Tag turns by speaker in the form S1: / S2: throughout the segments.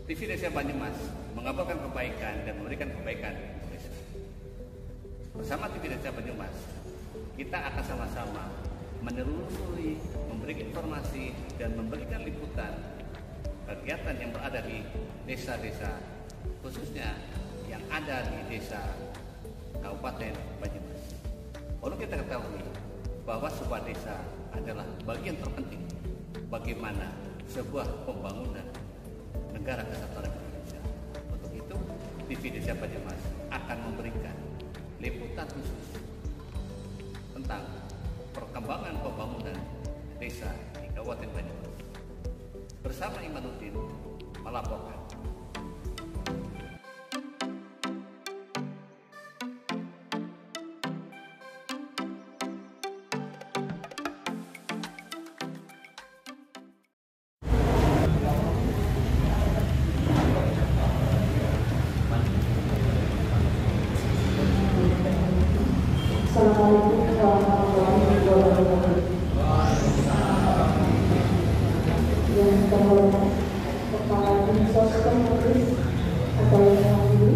S1: TV Desa Banyumas mengabarkan kebaikan dan memberikan kebaikan untuk desa. Bersama TV Desa Banyumas, kita akan sama-sama menelusuri, memberikan informasi dan memberikan liputan kegiatan yang berada di desa-desa, khususnya yang ada di desa Kabupaten Banyumas. Perlu kita ketahui bahwa sebuah desa adalah bagian terpenting bagaimana sebuah pembangunan negara kesatuan Indonesia. Untuk itu, TV Desa Banyumas akan memberikan liputan khusus tentang perkembangan pembangunan desa di Kabupaten Banyumas. Bersama Imanuddin melaporkan.
S2: Assalamualaikum warahmatullahi wabarakatuh. Yang terhormat Kepala Dinsos Komunis atau yang mewakili,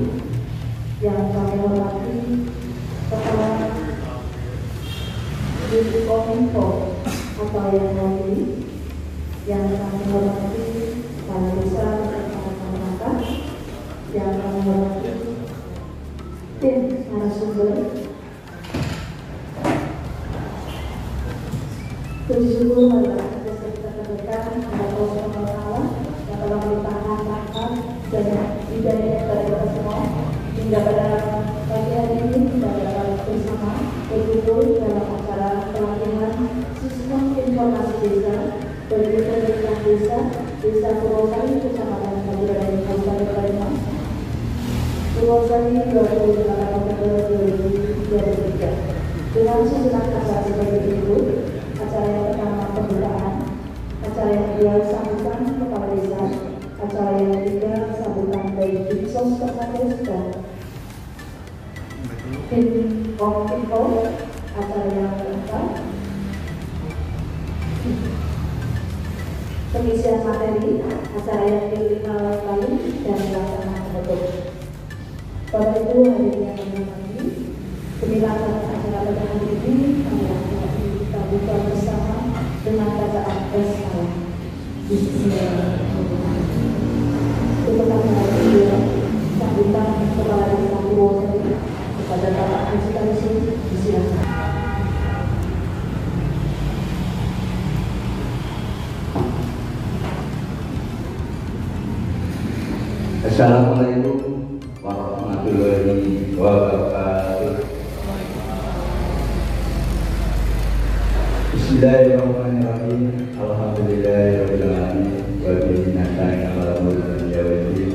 S2: yang kami hormati Kepala Kominfo atau yang mewakili, yang kami hormati Kepala Desa Kepala Kecamatan, yang kami hormati tim narasumber. Bersyukur adalah atas keberkahan Allah SWT yang telah melimpahkan rahmat dan hidayah kepada kita semua hingga pada pagi hari ini kita dapat bersama berkumpul dalam acara pelatihan sistem informasi desa bagi pemerintah desa Purwosari, Kecamatan Kabupaten Banyumas, Purwosari 28 Oktober 2023 dengan susunan acara sebagai berikut. Acara yang pertama pembukaan, acara yang kedua sambutan kepala desa, acara yang ketiga sambutan dari Dinsos Komunis dan tim Kominfo, acara yang keempat pengisian materi, acara yang kelima kali dan pelaksanaan penutup. Pada itu hadirin yang kami hormati, penilaian acara pada hari ini kami akan kita buka bersama dengan bacaan basmalah. Bismillahirrahmanirrahim. Untuk acara kedua, sambutan kepala desa Purwosari kepada Bapak Haji Tarisi, disilakan.
S3: Assalamualaikum warahmatullahi wabarakatuh. Bismillahirrahmanirrahim. Alhamdulillahirabbil alamin wa bihi nasta'in 'ala umuri dunya waddin.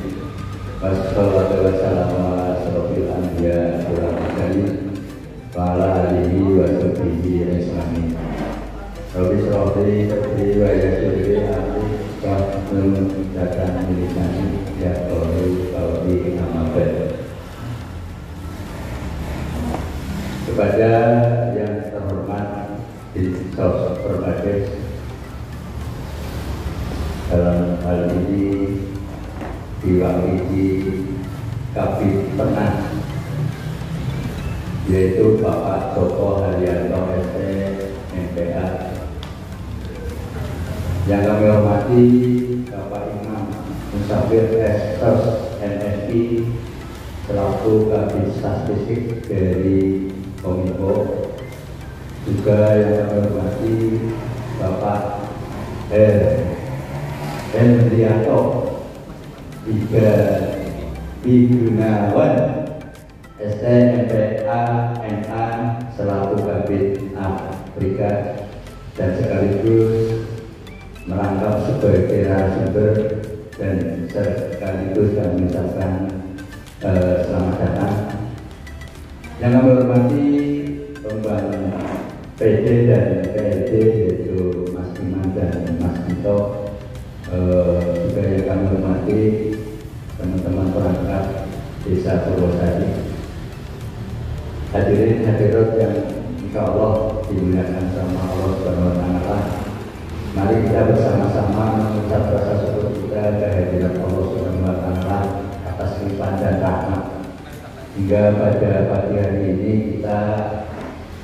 S3: Wassalatu wassalamu ala asyrofil anbiya'i wal mursalin wa ala alihi wa sahbihi ajmain. Rabbi shrah li sadri wa yassir li amri wahlul 'uqdatam min lisani yafqahu qawli. Amma ba'd. Kepada yang terhormat Dinsos Perkades, dalam hal ini diwakili Kabid Penang, yaitu Bapak Joko Haryanto ST MPA. Yang kami hormati Bapak Imam Musafir Estos NSI selaku Kabid Statistik dari Kominfo. Juga yang kami hormati Bapak Hendrianto Gunawan ST MPA MA selaku Kabid Afrika dan sekaligus merangkap sebagai narasumber dan sekaligus kami mengucapkan selamat datang. Yang kami hormati Pembangunan PD dan PLD yaitu Mas Iman dan Mas Dito, juga yang kami hormati teman-teman perangkat Desa Purwosari, hadirin hadirat yang insya Allah dimuliakan sama Allah Subhanahu wa Ta'ala. Mari kita bersama-sama mengucap rasa syukur kita kehadiran Allah Subhanahu wa kearifan dan rahmat. Hingga pada pagi hari ini kita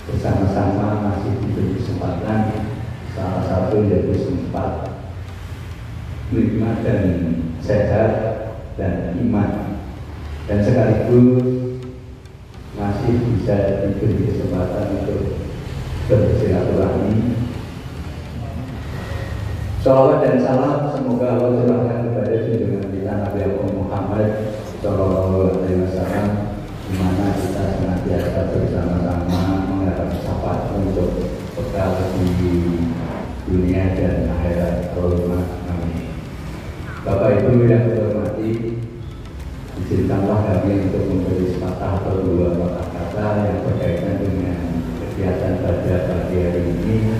S3: bersama-sama masih diberi kesempatan, salah satu yaitu sempat nikmat dan sehat dan iman, dan sekaligus masih bisa diberi kesempatan untuk bersilaturahmi. Shalawat dan salam semoga Allah curahkan kepada junjungan kita Nabi Muhammad Shallallahu Alaihi Wasallam, di mana kita senantiasa bersama-sama mengharap syafaat untuk bekal di dunia dan akhirat. Allahumma amin. Bapak Ibu yang saya hormati, izinkanlah kami untuk memberi sepatah atau dua patah kata yang berkaitan dengan kegiatan pada pagi hari ini,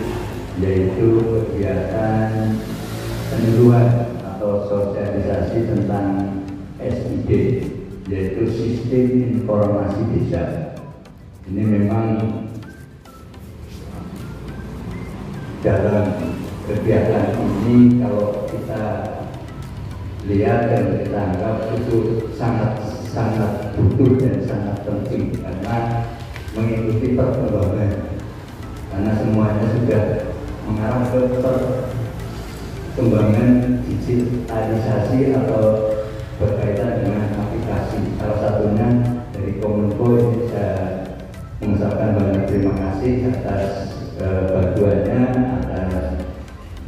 S3: yaitu kegiatan penyuluhan atau sosialisasi tentang SID, yaitu Sistem Informasi Desa. Ini memang dalam kegiatan ini kalau kita lihat dan kita anggap itu sangat butuh dan sangat penting karena mengikuti perkembangan, karena semuanya sudah mengarah ke perkembangan digitalisasi atau berkaitan dengan aplikasi. Salah satunya dari Kominfo. Ini saya mengucapkan banyak terima kasih atas bantuannya, atas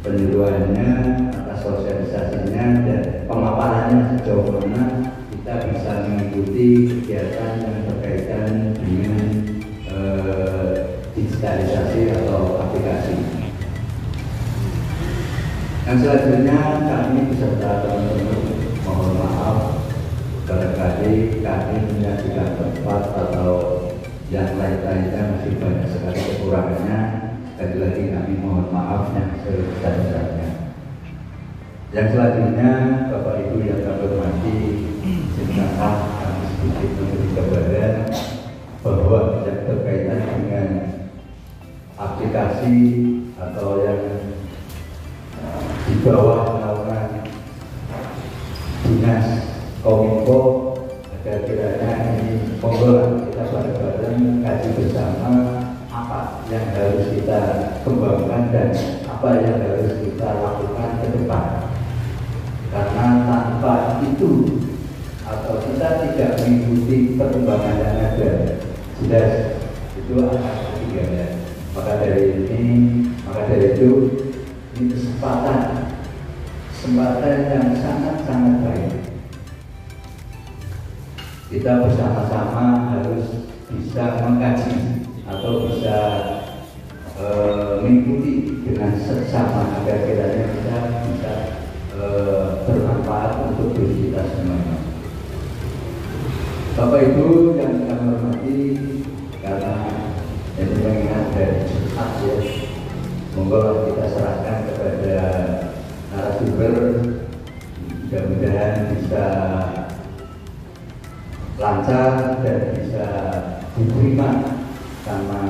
S3: penyuluhannya, atas sosialisasinya dan pemaparannya sejauh mana kita bisa mengikuti kegiatan yang berkaitan dengan digitalisasi atau aplikasi. Yang selanjutnya kami beserta teman-teman mohon maaf barangkali kami menyajikan tempat atau yang lain-lainnya masih banyak sekali kekurangannya. Lagi-lagi kami mohon maaf yang sebesar-besarnya. Yang selanjutnya Bapak Ibu yang kami hormati, izinkanlah kami sedikit memberi gambaran bahwa yang berkaitan dengan aplikasi atau yang di bawah naungan Dinas Kominfo, agar kiranya ini monggo kita bareng-bareng kaji bersama apa yang harus kita kembangkan dan apa yang harus kita lakukan ke depan. Karena tanpa itu atau kita tidak mengikuti perkembangan yang ada, jelas itu akan ketinggalan. Maka dari itu ini kesempatan yang sangat-sangat baik. Kita bersama-sama harus bisa mengkaji atau bisa mengikuti dengan seksama agar kiranya kita bisa bermanfaat untuk diri kita semuanya. Bapak Ibu yang kami hormati, karena ini mengingat dari Jumat ya, monggo kita serahkan kepada narasumber, mudah-mudahan bisa lancar dan bisa diterima sama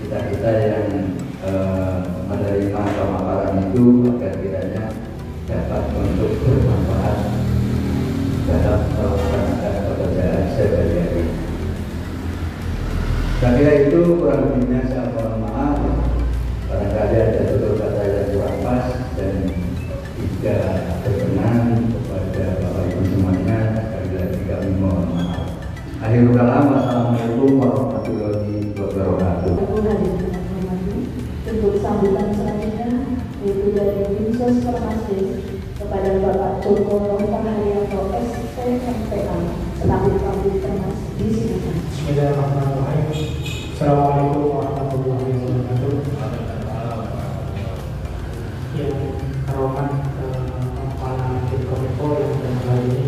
S3: kita yang menerima pemaparan itu, agar kiranya dapat untuk bermanfaat dalam melaksanakan pekerjaan sehari-hari. Saya kira itu kurang lebihnya, saya mohon maaf barangkali ada tutur kata yang kurang pas dan tidak berkenan kepada Bapak Ibu semuanya. Sekali lagi kami mohon maaf. Akhirul kalam, wassalamualaikum warahmatullahi wabarakatuh.
S2: Untuk sambutan selanjutnya yaitu dari Dinsos Farmasi kepada Bapak Joko Haryanto SPMPA selaku Kabid Termas di sini.
S4: Bismillahirrahmanirrahim. Assalamualaikum warahmatullahi wabarakatuh. Yang terhormat Kepala Kominfo yang dalam hal ini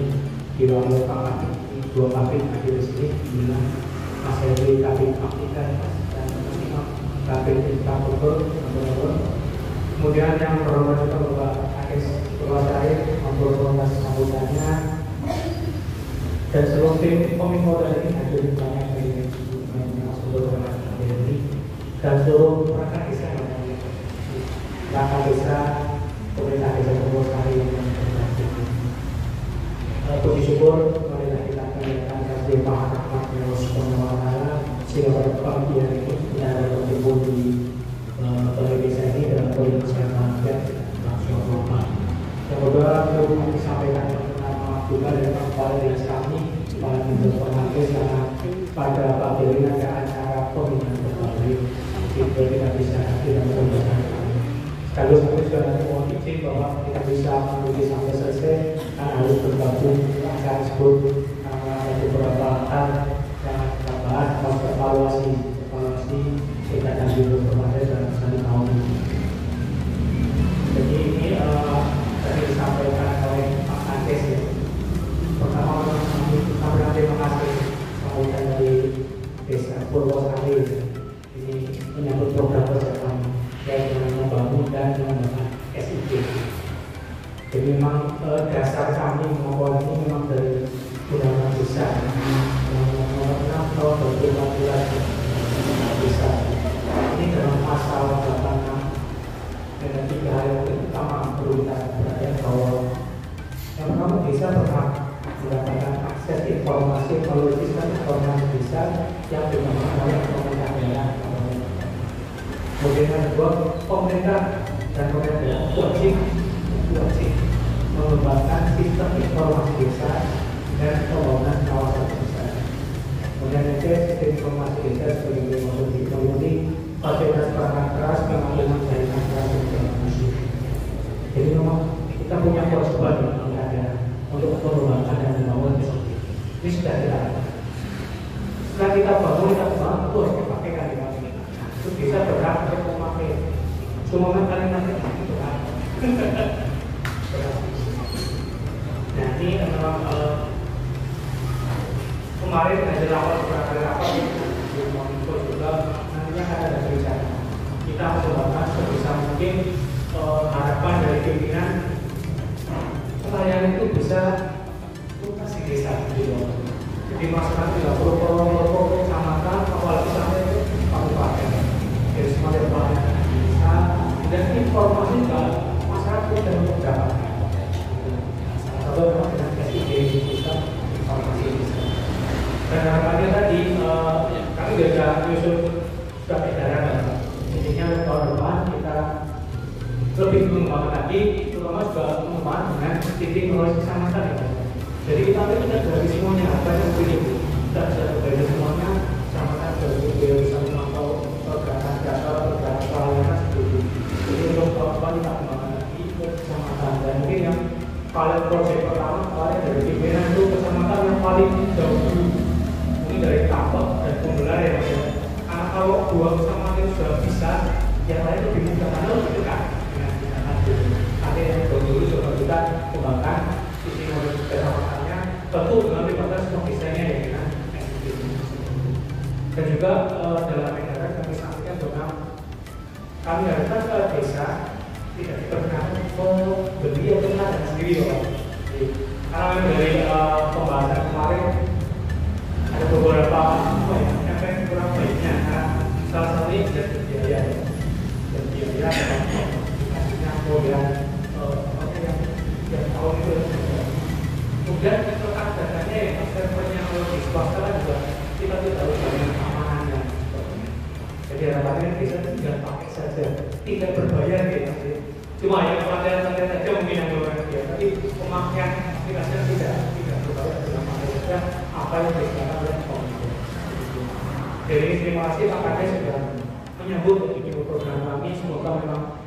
S4: diwakili dua Kabid hadir di sini, di mana Mas Heri Kabid Aplikasi dan Kabid Infrastruktur. Kemudian yang terhormat juga Bapak Akis Purwasari memperoleh sambutannya, dan seluruh tim Kominfo tadi hadir di banyak dari seluruh ini dan seluruh perangkat desa yang ada di perangkat desa, pemerintah desa Purwasari yang berhasil. Puji syukur kepala dinas kami, kepala bidang informasi karena pada pagi ini ada acara pembinaan pegawai, kita tidak bisa hadir dalam pembahasan kami. Sekaligus kami sudah nanti mohon izin bahwa kita bisa mengikuti sampai selesai karena harus bergabung acara tersebut karena ada beberapa hal yang kita bahas, termasuk evaluasi kegiatan bidang informasi dalam satu tahun ini. Jadi ini tadi disampaikan oleh Pak Andes ya. Pertama kami terima kasih sambutan dari Desa Purwosari. Ini menyambut program kerja kami yang membangun dan mengembangkan SIP. Jadi memang dasar kami mengawal ini memang dari Undang-Undang Desa nomor 6 tahun 2014 desa. Ini dalam pasal 86 dengan 3 hal yang utama perlu kita perhatikan bahwa yang pertama desa berhak mendapatkan akses informasi melalui sistem informasi desa yang dikembangkan oleh pemerintah daerah. Kemudian yang kedua, pemerintah dan pemerintah wajib mengembangkan sistem informasi desa dan pembangunan kawasan desa. Kemudian yang ketiga, sistem informasi desa sebagai memenuhi fasilitas perangkat keras pengalihan jaringan transmigrasi. Jadi memang kita punya kewajiban yang ada untuk mengembangkan dan membangun SIP. Ini sudah kita. Setelah kita bangun, kita bantu harus dipakaikan di kami. Itu bisa berhak untuk memakai. Cuma kalian nanti berhak. Nah ini memang kemarin ada rapat di Moniko juga. Nantinya akan ada rencana kita mengembangkan sebisa mungkin harapan dari pimpinan pelayanan itu bisa tuntas di desa gitu. Jadi masyarakat tidak perlu kecamatan, apalagi sampai ke kabupaten. Jadi semuanya pelayanan di desa dan informasi juga masyarakat sudah mendapatkan. Kalau memang dengan SIP bisa informasi desa. Dan harapannya tadi kami sudah menyusun sudah edaran. Intinya tahun depan kita lebih mengembangkan lagi, terutama juga mengembangkan dengan titik melalui kecamatan ya. Jadi kita tidak dari semuanya, apa yang begini kita bisa berbeda semuanya, kecamatan juga bisa memantau pergerakan data, pergerakan pelayanan seperti itu. Jadi untuk tahun depan kita kembangkan lagi ke kecamatan dan mungkin yang paling proyek pertama kemarin dari pimpinan itu kecamatan yang paling jauh dulu, mungkin dari Tapek dan Pembelar ya. Karena kalau dua kecamatan itu sudah bisa, yang lain lebih mudah karena lebih dekat. Ada yang dulu coba kita kembangkan sisi model kecamatannya, tentu dengan libatkan semua desanya ya kan. Dan juga dalam edaran kami sampaikan bahwa kami harapkan ke desa tidak diperkenankan membeli atau ada sendiri ya. Karena dari pembahasan kemarin ada beberapa efek kurang baiknya. Salah satunya dari biaya yang tahun itu kemudian letak datanya yang servernya kalau di swasta kan juga kita tidak harus banyak keamanannya. Jadi harapannya bisa tinggal pakai saja, tidak berbayar gitu. Cuma yang pelatihan saja mungkin yang luar biasa, tapi pemakaian aplikasinya tidak berbayar, tidak pakai saja apa yang disediakan oleh pemerintah. Jadi terima kasih Pak Kades sudah menyambut program kami, semoga memang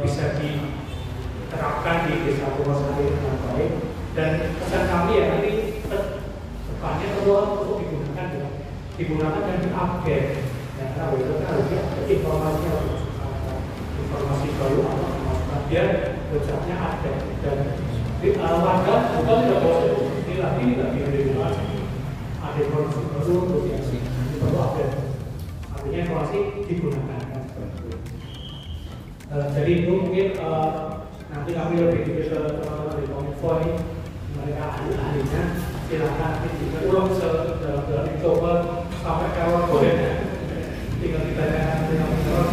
S4: bisa diterapkan di Desa Purwosari dengan baik. Dan pesan kami ya nanti depannya perlu untuk digunakan dan diupdate. Ya, karena itu kan harus informasi baru atau masukan biar websitenya ada dan warga bukan tidak boleh dilatih tidak diregulasi. Ada informasi baru terus yang perlu update. Artinya informasi digunakan. Jadi itu mungkin nanti kami lebih ke teman-teman di Kominfo ini, mereka ahli-ahlinya silakan kita ulang dalam coba sampai kalau boleh tinggal kita dengan silakan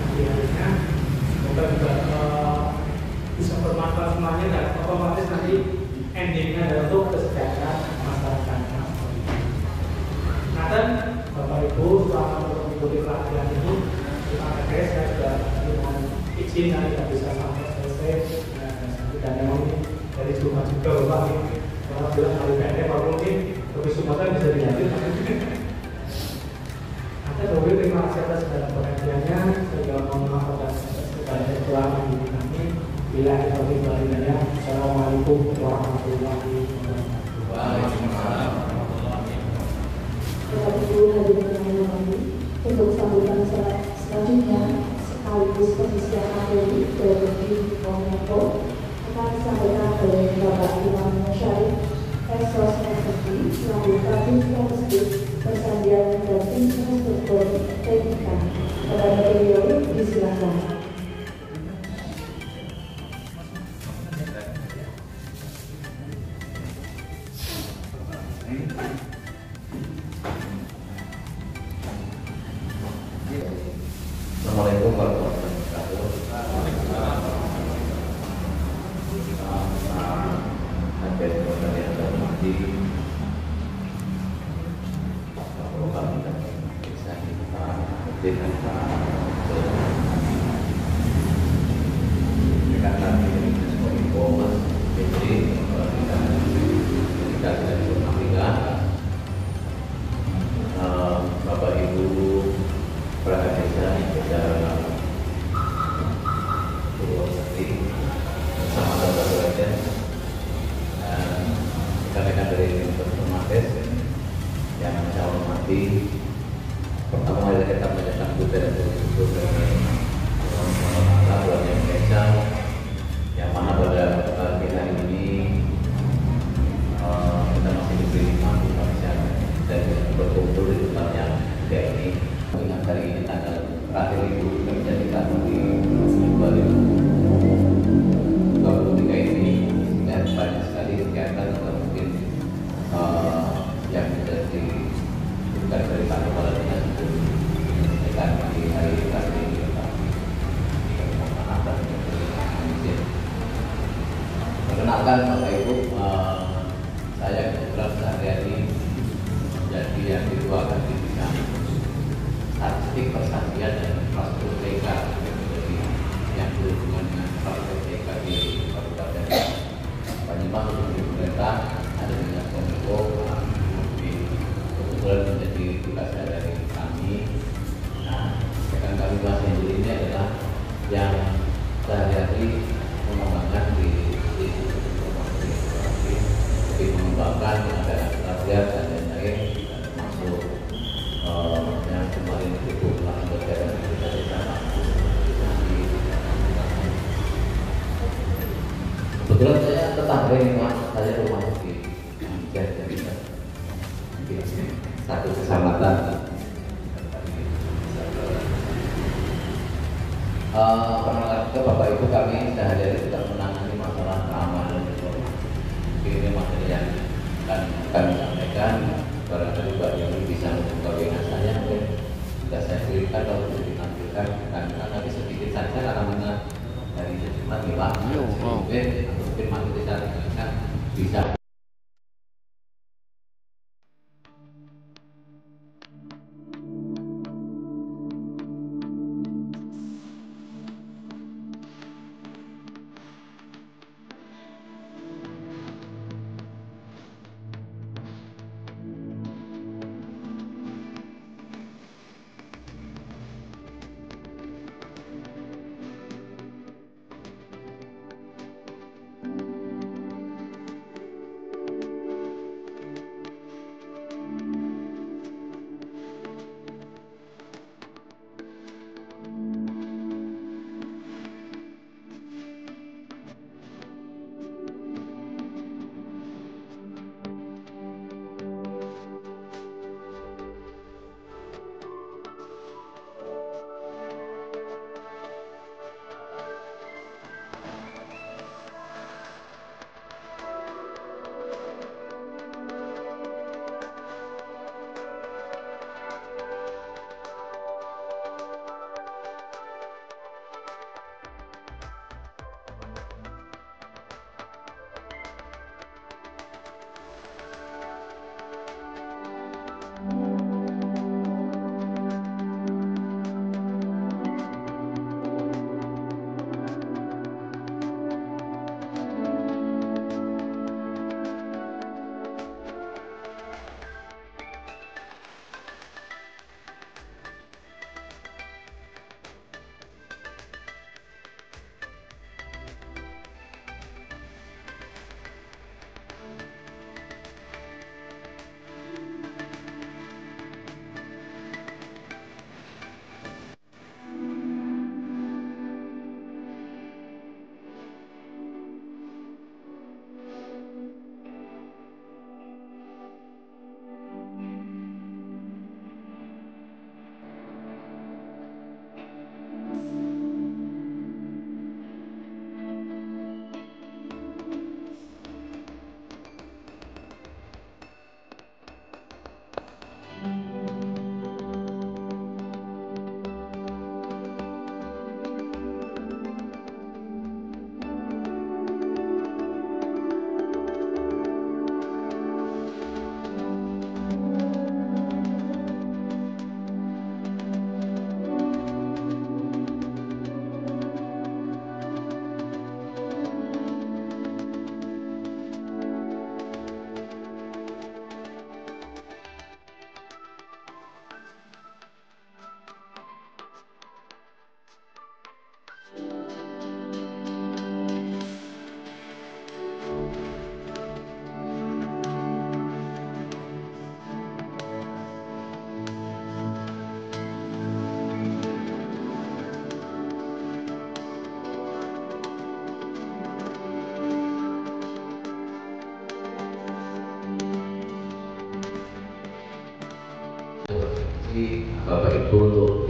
S4: ahli-ahlinya, semoga juga bisa bermanfaat semuanya dan otomatis nanti endingnya adalah untuk kesejahteraan masyarakat. Nah dan Bapak Ibu selama mengikuti pelatihan ini terima kasih, saya sudah mohon izin nanti tidak bisa sampai selesai dan memang dari Jumat juga Bapak ini orang bilang hari pendek, kalau mungkin lebih Sumatera bisa diganti. Ada mobil, terima kasih atas segala perhatiannya. Saya mohon maaf atas segala kekurangan di kami. Bila kita berhidayah, Assalamualaikum warahmatullahi wabarakatuh.
S3: Waalaikumsalam.
S2: Bapak Ibu hadirin yang kami, untuk sambutan selanjutnya sekaligus pengisian materi dari Kominfo akan disampaikan oleh Bapak Imam Syarif, Eksos SFI, selaku Kadif Logistik Persandian dan Infrastruktur Teknika. Kepada beliau disilakan.
S3: Assalamualaikum warahmatullahi wabarakatuh. Ada yang terhormati, kalau kami bisa kita dengan dengan nanti semua info mas jadi kita sudah mengaplikan Bapak Ibu perangkat desa secara Purwosari bersama Bapak Presiden dan rekan-rekan dari Permates yang saya hormati. Pertama kali kita menyatakan budaya dan kultur dari Allah buat Indonesia yang mana pada pagi hari ini kita masih diberi nikmat kebahagiaan dan berkumpul di tempatnya ini. Dengan hari ini tanggal terakhir itu menjadikan di 2023 ini dan banyak sekali kegiatan atau mungkin yang menjadi tugas dari kami pada dinas itu menyampaikan di hari terakhir ini perkenalkan Bapak Ibu, saya kebetulan sehari-hari menjadi yang dituakan di bidang statistik persandian dan infrastruktur TK, jadi yang berhubungan dengan infrastruktur TK di Kabupaten Banyumas untuk di pemerintah ada dengan Kominfo kebetulan menjadi tugas dari kami. Nah, rekan kami bahas sendiri ini adalah yang sehari-hari mengembangkan di mengembangkan pengadaan pelatihan dan lain-lain termasuk yang kemarin itu telah berjalan dari sana. Kebetulan saya tetangga ini mas, saya rumah di satu kecamatan. Perkenalkan ke Bapak Ibu, kami sehari-hari tidak menangani masalah keamanan informasi. Ini materi yang akan kami sampaikan. Barangkali Mbak Yoni bisa membuka WA saya, mungkin sudah saya berikan atau bisa ditampilkan karena bisa sedikit saja karena dari sejumlah Pak mungkin masih bisa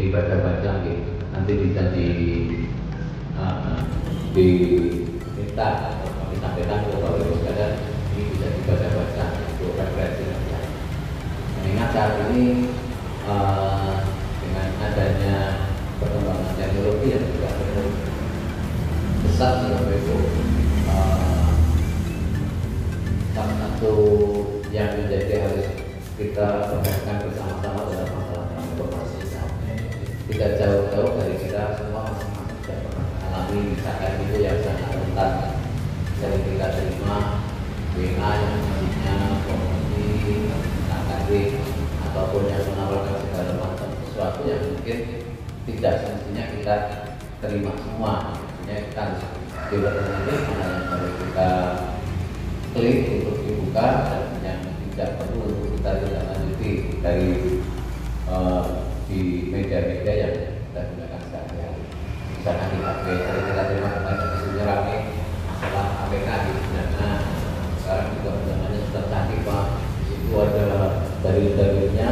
S3: dibaca-baca gitu. Nanti bisa diminta atau kami sampaikan ke Bapak Ibu sekalian, ini bisa dibaca-baca untuk referensi saja. Mengingat saat ini dengan adanya perkembangan teknologi yang juga besar di Bapak Ibu, salah satu yang menjadi harus kita perhatikan bersama-sama dalam masalah informasi tidak jauh-jauh dari kita semua masing-masing sudah pernah alami misalkan itu yang sangat rentan sering kita terima WA yang isinya promosi, tarik ataupun yang menawarkan segala macam sesuatu yang mungkin tidak semestinya kita terima semua. Artinya kita harus filter ini mana yang harus kita klik untuk dibuka dan yang tidak perlu untuk kita tidak lanjuti dari di media-media yang kita gunakan sehari-hari. Misalkan di HP, tadi kita terima kemarin isunya rame masalah APK di sana. Sekarang juga undangannya sudah canggih Pak. Itu ada dalil-dalilnya,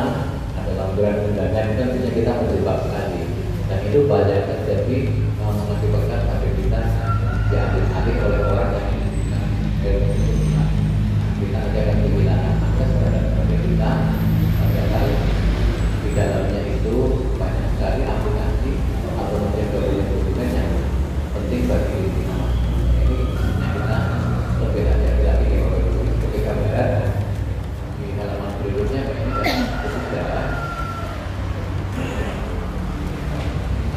S3: ada lampiran undangan, itu artinya kita berjebak sekali. Dan itu banyak terjadi mengakibatkan HP kita diambil alih oleh orang yang kita aja akan kehilangan akses terhadap HP kita. Padahal di dalamnya itu banyak sekali aplikasi atau dokumen yang penting bagi kita. Ini kita lebih hati-hati lagi seperti gambaran di halaman berikutnya ini sudah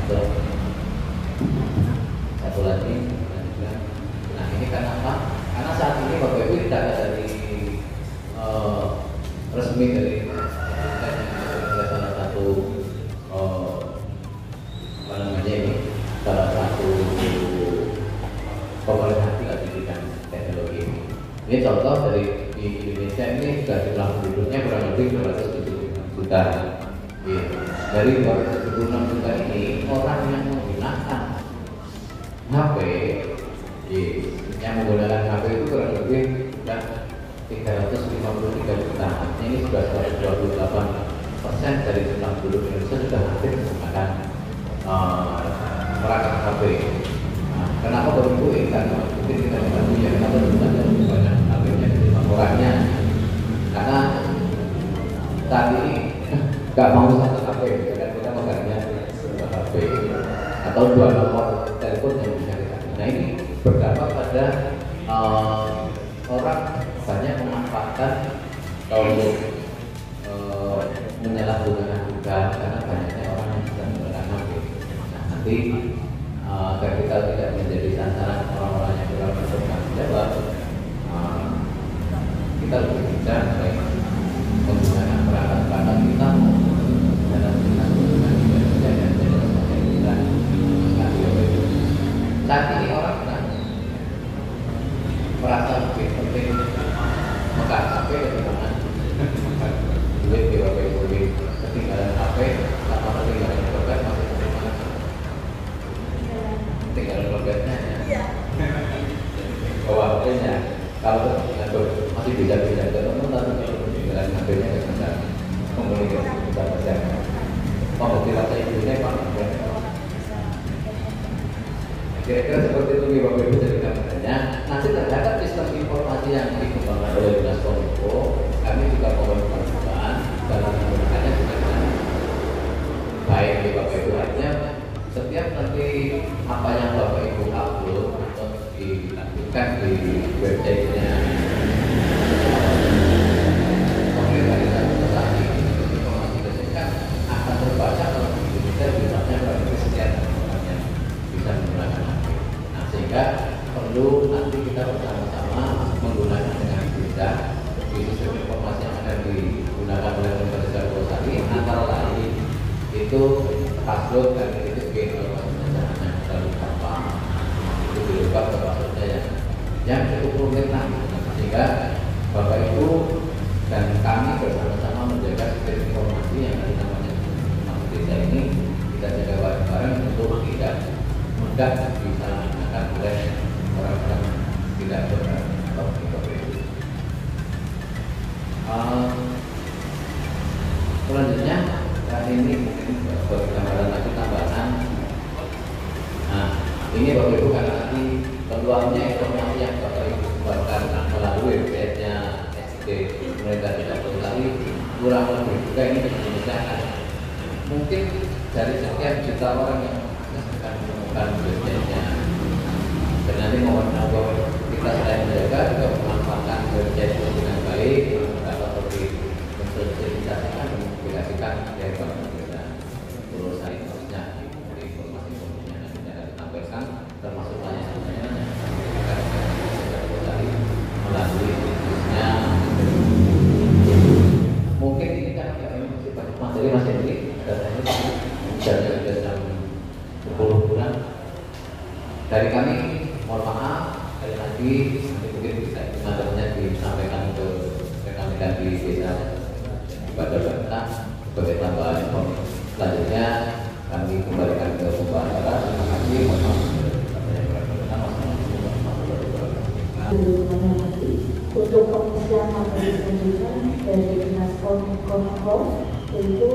S3: atau satu lagi. Nah ini karena apa? Karena saat ini Bapak Ibu tidak ada dari resmi dari salah satu salah satu pemerhati di bidang teknologi ini. Ini contoh dari di Indonesia ini sudah jumlah penduduknya kurang lebih 276 juta. Dari 276 juta ini orang yang menggunakan HP, yang menggunakan HP itu kurang lebih sudah 353 juta. Ini sudah 128% dari jumlah penduduk Indonesia sudah aktif menggunakan perangkat HP. Nah, kenapa begitu? Karena mungkin kita membantu ya, kenapa banyak HP-nya orangnya? Karena saat ini nggak mau satu HP, karena kita megangnya dua HP atau dua nomor telepon yang bisa kita. Nah ini berdampak pada orang banyak memanfaatkan untuk menyalahgunakan juga karena banyaknya orang yang sedang menggunakan HP. Nah, nanti agar kita tidak menjadi sasaran orang-orang yang kurang bertanggung jawab, kita lebih bijak baik menggunakan perangkat-perangkat kita dalam kita menggunakan ibadah dan kita saat ini orang merasa lebih penting megang HP ketimbang duit di HP lebih ketinggalan HP sama ketinggalan dompet masih mana ketinggalan dompetnya ya bawa HP-nya kalau masih bisa ketemu tapi kalau ketinggalan HP-nya nggak bisa komunikasi bisa baca memotivasi ibunya Pak. Kira-kira seperti itu nih Bapak Ibu jadi gambarannya. Nanti terhadap sistem informasi yang dikembangkan oleh Dinas Kominfo, kami juga mohon bantuan dalam menggunakannya juga baik di Bapak Ibu artinya setiap nanti apa yang Bapak Ibu upload atau dilakukan di website-nya pemerintah informasi tersebut akan terbaca kalau bisa jumlahnya berarti sekian namanya bisa menggunakan. Sehingga perlu nanti kita bersama-sama menggunakan dengan bijak di sistem informasi yang akan digunakan oleh pemerintah Losari antara lain itu password dan itu caranya terlalu gampang itu diubah ke passwordnya yang cukup rumit lah sehingga Bapak Ibu dan kami bersama-sama menjaga sistem informasi yang ada namanya informasi desa ini kita jaga bareng-bareng untuk tidak mudah bisa oleh orang-orang tidak benar selanjutnya saat ini mungkin gambaran
S5: informasi yang Bapak Ibu sebarkan melalui website-nya SD Pemerintah Desa Bojongsari kurang lebih juga ini menjelaskan. Mungkin dari sekian juta orang yang akan menemukan website-nya. Dan nanti mohon agar kita selain menjaga juga memanfaatkan website itu dengan baik, dapat lebih mensosialisasikan dan mempublikasikan dari Bapak Desa Bojongsari khususnya dari informasi-informasinya yang akan ditampilkan termasuk tanya-tanya melalui khususnya. Mungkin ini kan masih banyak materi Mas Hendri, datanya sudah jam 10 bulan. Dari kami mohon maaf sekali lagi, nanti mungkin bisa materinya disampaikan ke rekan-rekan di desa pada Banta sebagai tambahan. Selanjutnya kami kembalikan ke pembahasan. Terima kasih. Mohon maaf.
S2: Untuk pengisian materi selanjutnya dari Dinas Kominfo yaitu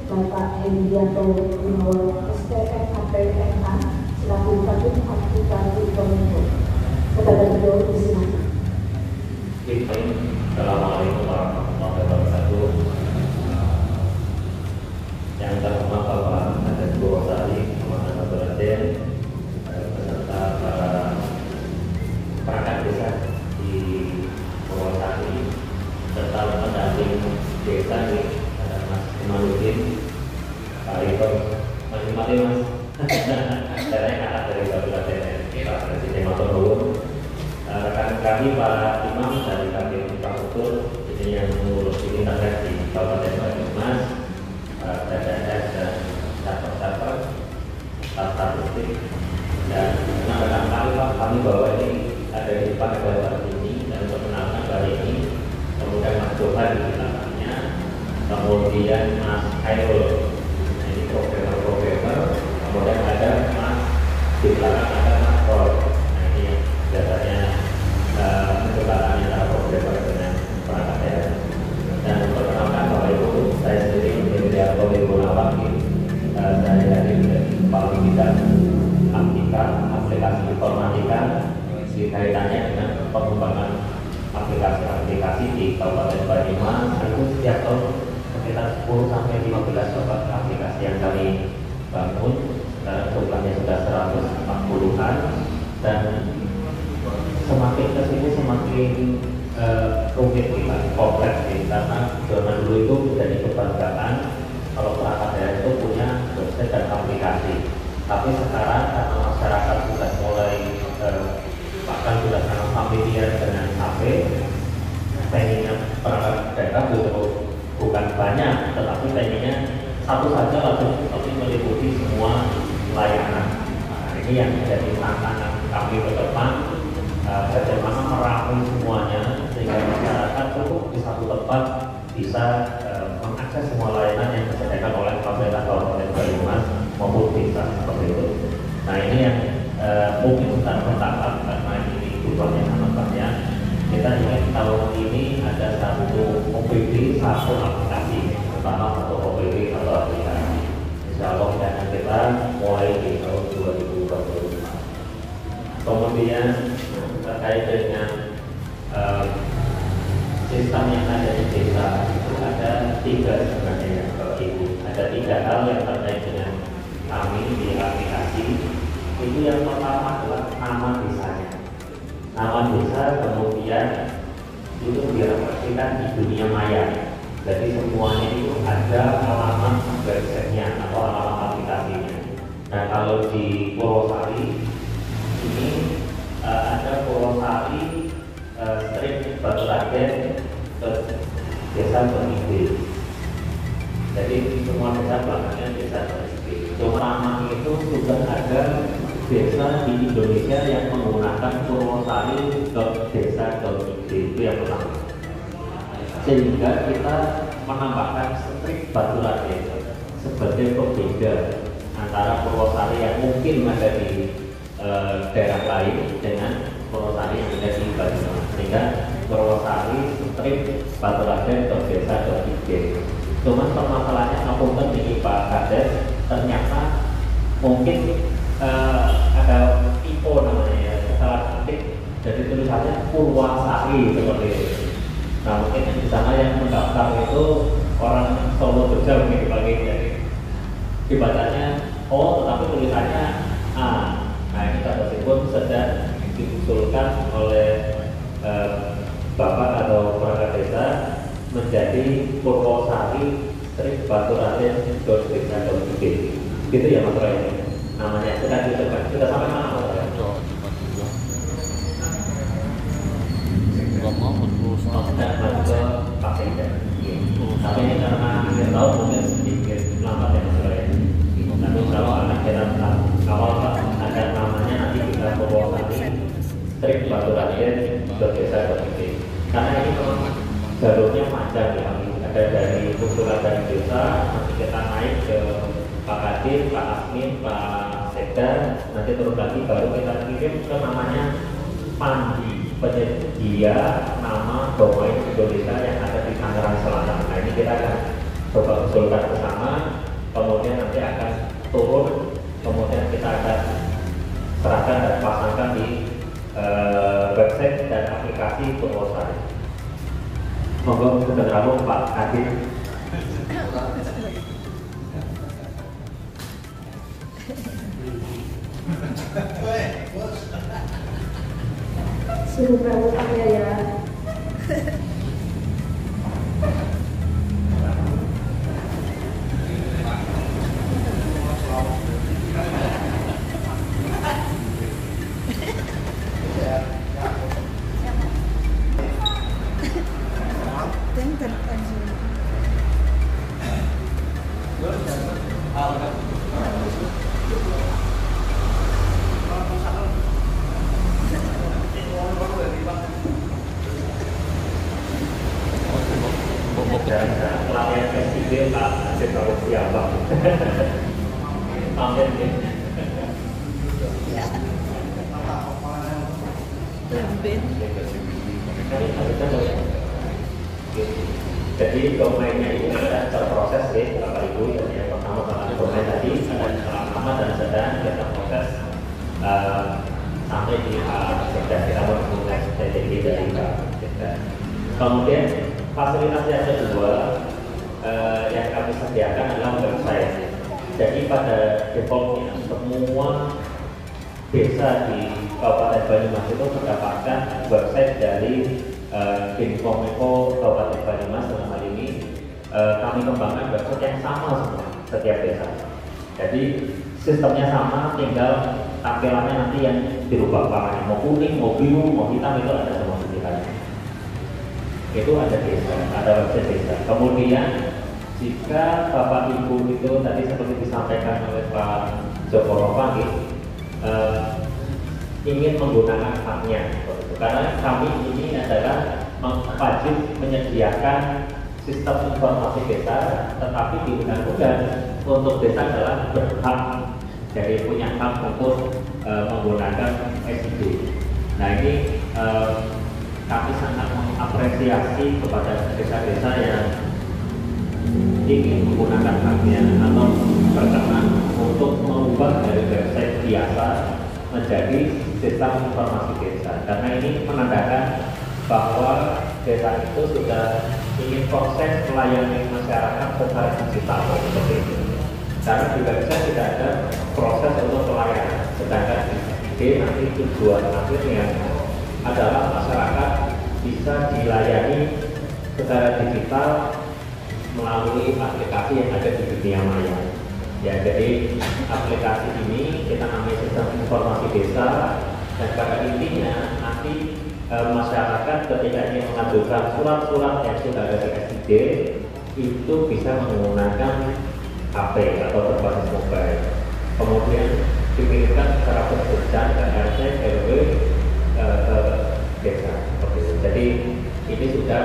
S2: Bapak Hendianto Gunawan SPM APMH selaku Kadif Aplikasi Kominfo. Kepada beliau disilakan.
S6: Assalamualaikum warahmatullahi wabarakatuh. Yang terhormat Bapak Kades Purwosari, Bapak Beraden, beserta para perangkat desa di Purwosari, serta pendamping desa di Mas Imanuddin, Pak Rito, Mas Imanuddin, Mas. Saya kakak dari Bapak Beraden, Pak Presiden Maturnuwun. Rekan kami Pak Imam dari Kadin Infrastruktur ini yang mengurus internet di Kabupaten Banyumas, DDS dan server statistik. Dan rekan kami Pak, kami bawa ini ada di depan gambar ini dan perkenalkan kali ini. Kemudian Mas Johan di belakangnya, kemudian Mas Khairul, ini programmer. Kemudian ada Mas di belakang ada Mas Rol. Nah ini biasanya kecepatan antara programmer dengan perangkat daerah. Dan perkenalkan Bapak Ibu, saya sendiri menjadi Bapak Gunawan. Saya dari Kepala Bidang aplikasi informatika di kaitannya dengan pengembangan aplikasi-aplikasi di Kabupaten Banyumas. Itu setiap tahun sekitar 10 sampai 15 aplikasi yang kami bangun. Sekarang jumlahnya sudah 140-an dan semakin kesini semakin rumit kita, kompleks karena zaman dulu itu menjadi kebanggaan kalau perangkat daerah itu punya website dan aplikasi. Tapi sekarang karena masyarakat sudah mulai bahkan sudah sangat familiar dengan HP, pengennya perangkat daerah bukan banyak, tetapi pengennya satu saja langsung meliputi semua layanan. Nah, ini yang menjadi tantangan kami ke depan. Bagaimana merapi semuanya sehingga masyarakat cukup di satu tempat bisa mengakses semua layanan yang disediakan oleh pemerintah Kabupaten Banyumas maupun desa seperti itu. Nah ini yang mungkin kita bertahap karena ini tujuannya sangat banyak. Kita ingin tahun ini ada satu OPD, satu aplikasi, pertama satu OPD atau aplikasi. Insya Allah dan kita mulai di tahun 2025. Kemudian terkait dengan sistem yang ada di desa itu ada 3 sebenarnya Bapak Ibu. Ada 3 hal yang terkait dengan kami di aplikasi. Itu yang pertama adalah nama desanya. Nama desa kemudian itu direfleksikan di dunia maya. Jadi semuanya itu ada alamat websitenya atau alamat aplikasinya. Nah kalau di Purwosari ini ada Purwosari strip Batu Raden ke desa Bernide. Jadi semua desa belakangnya desa Bernide. Cuma nama itu sudah ada desa di Indonesia yang menggunakan Purwosari.desa.id itu yang pertama. Sehingga kita menambahkan strip Batu Raden sebagai pembeda antara Purwosari yang mungkin ada di daerah lain dengan Purwosari yang ada di Banyumas, sehingga Purwosari strip Batu Raden.desa.id. Cuma permasalahannya apapun ini Pak Kades, ternyata mungkin ada typo namanya ya, salah ketik Jadi tulisannya Purwasari seperti itu. Nah mungkin di sana yang mendaftar itu orang Solo Jogja mungkin dipakai, jadi dibacanya O tetapi tulisannya A. Nah ini kata tersebut sedang diusulkan oleh Bapak atau perangkat desa menjadi Purwosari Sri Batu Raden Desa.id. Gitu ya Mas Roy. Namanya sudah diusulkan. Sudah sampai mana Mas Roy? Dan masuk ke Pak Sekda. Tapi ini karena akhir tahun mungkin sedikit lambat ya Mas Roy. Nanti kalau akan kita awal Pak ada namanya nanti kita Purwosari Sri Batu Raden Desa.id. Karena ini jalurnya panjang ya, ada dari usulan dari desa, nanti kita naik ke Pak Kadir, Pak Asmin, Pak Sekda, nanti turun lagi baru kita kirim ke namanya Pandi, penyedia nama domain Indonesia yang ada di Tangerang Selatan. Nah ini kita akan coba usulkan bersama, kemudian nanti akan turun, kemudian kita akan serahkan dan pasangkan di website dan aplikasi Purwosari. Monggo sudah terhubung Pak Kadir.
S2: Suruh perawatnya ya.
S6: Pelatihan festival Pak Hasil kalau siapa? Amin. Jadi domainnya ini sudah terproses ya Bapak Ibu. Jadi yang pertama Bapak domain tadi lama dan sedang kita proses sampai di Sekda kita menunggu strategi dari Pak Sekda. Kemudian fasilitas yang kedua yang kami sediakan adalah website. Jadi pada defaultnya semua desa di Kabupaten Banyumas itu mendapatkan website dari Dinkominfo Kabupaten Banyumas. Dalam hal ini kami kembangkan website yang sama semua setiap desa. Jadi sistemnya sama, tinggal tampilannya nanti yang dirubah warnanya, mau kuning, mau biru, mau hitam itu ada semua pilihannya. Itu ada desa, ada website desa. Kemudian jika Bapak Ibu itu tadi seperti disampaikan oleh Pak Joko Ropang ingin menggunakan haknya, karena kami ini adalah wajib menyediakan sistem informasi desa, tetapi di undang-undang untuk desa adalah berhak, jadi punya hak untuk menggunakan SID. Nah ini kami sangat mengapresiasi kepada desa-desa yang ingin menggunakan haknya atau berkenan untuk mengubah dari website biasa menjadi sistem informasi desa, karena ini menandakan bahwa desa itu sudah ingin proses melayani masyarakat secara digital seperti itu. Karena di website tidak ada proses untuk pelayanan, sedangkan di nanti tujuan akhirnya adalah masyarakat bisa dilayani secara digital melalui aplikasi yang ada di dunia maya. Ya, jadi aplikasi ini kita namanya sistem informasi desa, dan pada intinya nanti masyarakat ketika ingin mengajukan surat-surat yang sudah ada di SID itu bisa menggunakan HP atau berbasis mobile, kemudian dikirimkan secara berjenjang ke RT RW ke desa seperti itu. Jadi ini sudah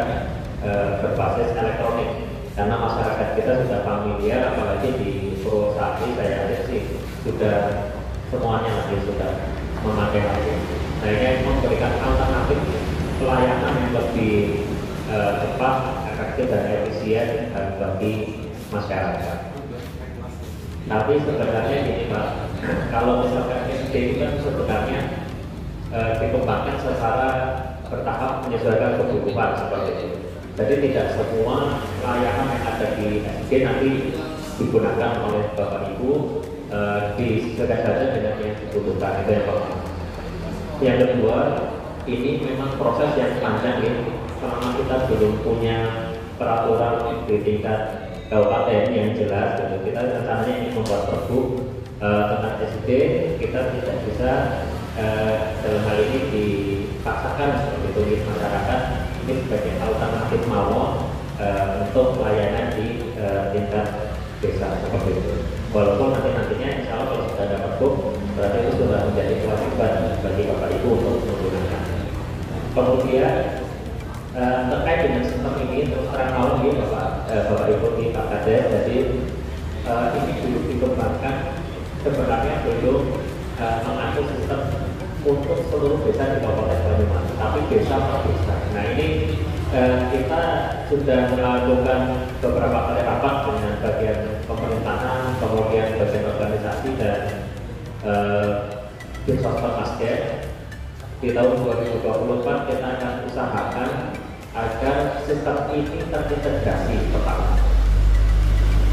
S6: berbasis elektronik, karena masyarakat kita sudah familiar, apalagi di Purwosari saya lihat sih sudah semuanya lagi sudah memakai HP. Nah ini memberikan alternatif pelayanan yang lebih cepat, efektif dan efisien bagi masyarakat. Tapi sebenarnya ini Pak, kalau misalkan SD itu kan sebenarnya dikembangkan secara bertahap menyesuaikan kebutuhan seperti itu. Jadi tidak semua layanan yang ada di SIG nanti digunakan oleh Bapak Ibu, disesuaikan saja dengan yang dibutuhkan. Itu yang pertama. Yang kedua, ini memang proses yang panjang ya. Selama kita belum punya peraturan di tingkat kabupaten yang jelas, gitu. Kita rencananya ingin membuat pergub tentang SIG, kita tidak bisa dalam hal ini dipaksakan seperti itu di masyarakat ini sebagai alternatif mawon untuk layanan di tingkat desa seperti itu. Walaupun nantinya insya Allah kalau sudah ada pergub berarti itu sudah menjadi kewajiban bagi Bapak Ibu untuk menggunakan. Kemudian terkait dengan sistem ini terus terang malam ini Bapak Ibu di Pak Kades, jadi ini belum dikembangkan, sebenarnya belum mengatur sistem untuk seluruh desa di Kabupaten Banyumas, tapi desa per desa. Nah ini kita sudah melakukan beberapa kali rapat dengan bagian pemerintahan, kemudian bagian organisasi dan Dinsos Permasken. Di tahun 2024 kita akan usahakan agar sistem ini terintegrasi pertama.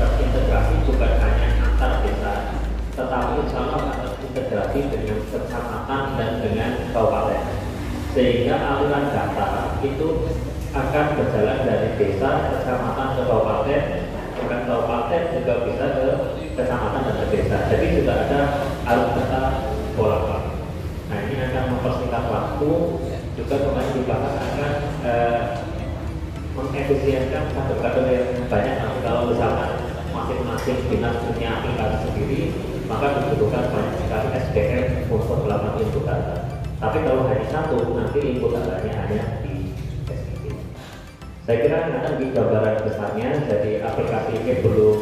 S6: Terintegrasi bukan hanya antar desa, tetapi insya Allah terintegrasi dengan kecamatan dan dengan kabupaten, sehingga aliran data itu akan berjalan dari desa, kecamatan ke kabupaten, bukan kabupaten juga bisa ke kecamatan dan ke desa. Jadi sudah ada alur data bolak-balik. Nah ini akan mempersingkat waktu, juga kemarin dibahas akan mengefisienkan kader-kader yang banyak. Nanti kalau misalkan masing-masing dinas punya aplikasi sendiri, maka dibutuhkan banyak sekali SDM untuk melakukan input data. Tapi kalau hanya satu, nanti input datanya hanya di SIG. Saya kira akan di gambaran besarnya, jadi aplikasi ini belum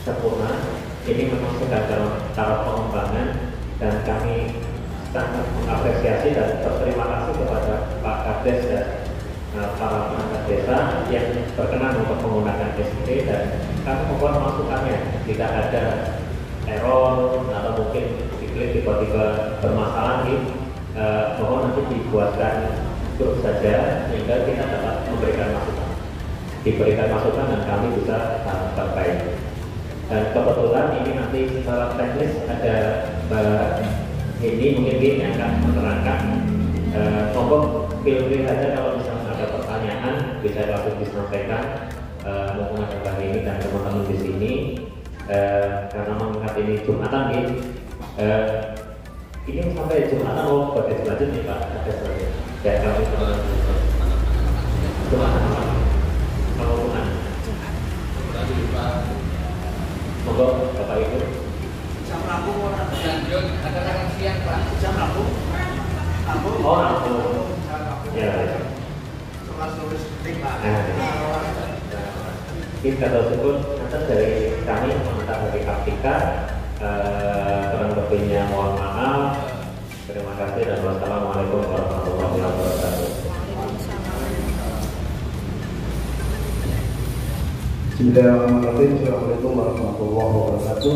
S6: sempurna. Ini memang sedang dalam tahap pengembangan dan kami sangat mengapresiasi dan berterima kasih kepada Pak Kades dan para perangkat desa yang berkenan untuk menggunakan SIG, dan kami mohon masukannya jika ada error atau mungkin diklik tiba-tiba bermasalah gitu, mohon nanti dibuatkan grup saja sehingga kita dapat diberikan masukan dan kami bisa terbaik. Dan kebetulan ini nanti secara teknis ada ini mungkin yang akan menerangkan. Monggo pilih saja kalau misalnya ada pertanyaan bisa langsung disampaikan menggunakan kali ini dan teman-teman di sini. Karena mengingat ini Jumatan gitu, ini sampai Jumatan pada selanjutnya Pak ada selanjutnya. Dan kami teman-teman Jumatan kalau Tuhan monggo Bapak Ibu.
S1: Jam Rabu orang lanjut ada yang siang Pak. Jam Rabu.
S6: Oh Rabu. Ya.
S1: Tulis penting Pak.
S6: Kita tersebut atas dari kami meminta dari Aptika, kurang lebihnya mohon maaf. Terima kasih dan wassalamualaikum warahmatullahi wabarakatuh.
S3: Bismillahirrahmanirrahim. Assalamualaikum warahmatullahi wabarakatuh.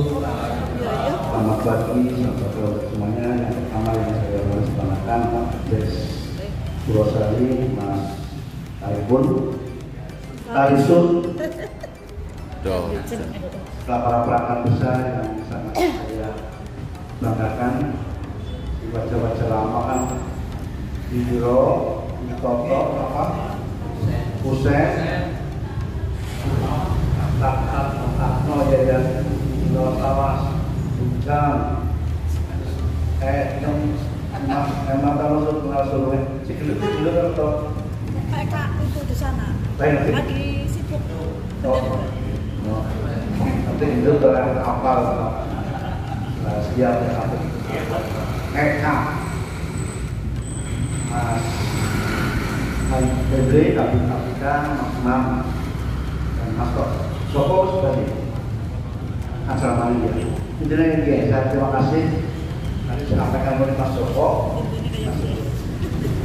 S3: Selamat pagi, sahabat semuanya. Yang pertama yang saya harus perkenalkan Des Purwosari, Mas Tarisun, para perangkat besar yang sangat saya banggakan. Baca-baca lama kan di Biro, di Toto, Pusat, Tak-tak, jajan, Tawas, Bukan, emang kalau suruh sikit dulu atau
S2: PK itu di sana.
S3: lagi
S2: sibuk.
S3: Nanti itu terang kapal siap Mas Febri, Kapika, Mas Mam, dan Mas Soko sudah di acara ini. Intinya ini saya terima kasih. Nanti sampaikan oleh Mas Soko.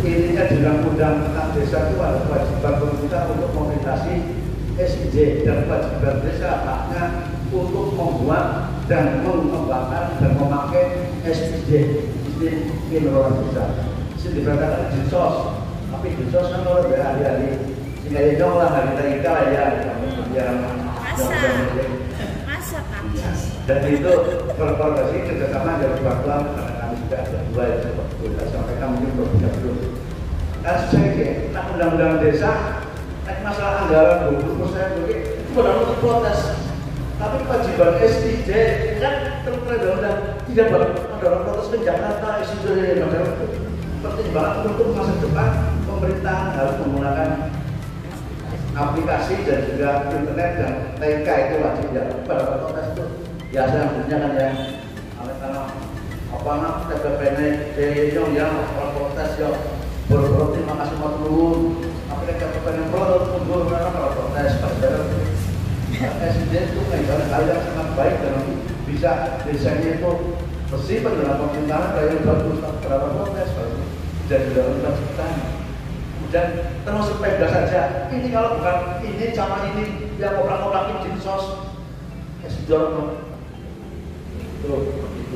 S3: Ini dalam undang tentang desa itu ada kewajiban pemerintah untuk memiliki SIG dan kewajiban desa haknya untuk membuat dan mengembangkan dan memakai SIG. Ini orang desa.
S7: mesti diberangkatkan dinsos. Tapi dinsos kan kalau hari-hari sehingga ya dong lah hari kita lah ya.
S8: Masa Pak?
S7: Dan itu korporasi kerjasama dari pelan-pelan karena kami sudah ada dua yang seperti itu. Saya sampaikan mungkin belum. Nah, saya nak undang-undang desa, masalah anggaran 20% begitu, itu benar untuk protes. Tapi kewajiban SDJ kan terundang-undang tidak ada protes ke Jakarta, SDJ yang ada pertimbangan untuk masa depan pemerintahan harus menggunakan aplikasi dan juga internet dan TK itu wajib ya. Pada protes itu biasa yang punya kan ya, karena apa nak TPPN yang protes yang berarti terima kasih matur. Tapi kalau pengen mundur karena kalau protes pada SDJ itu menjadi hal yang sangat baik dan bisa desanya itu bersih dengan pemerintahan kayak bagus berapa protes baru dan juga universitas dan termasuk PEMDA saja. Ini kalau bukan ini sama ini yang ngobrol-ngobrolin dinsos SDJ itu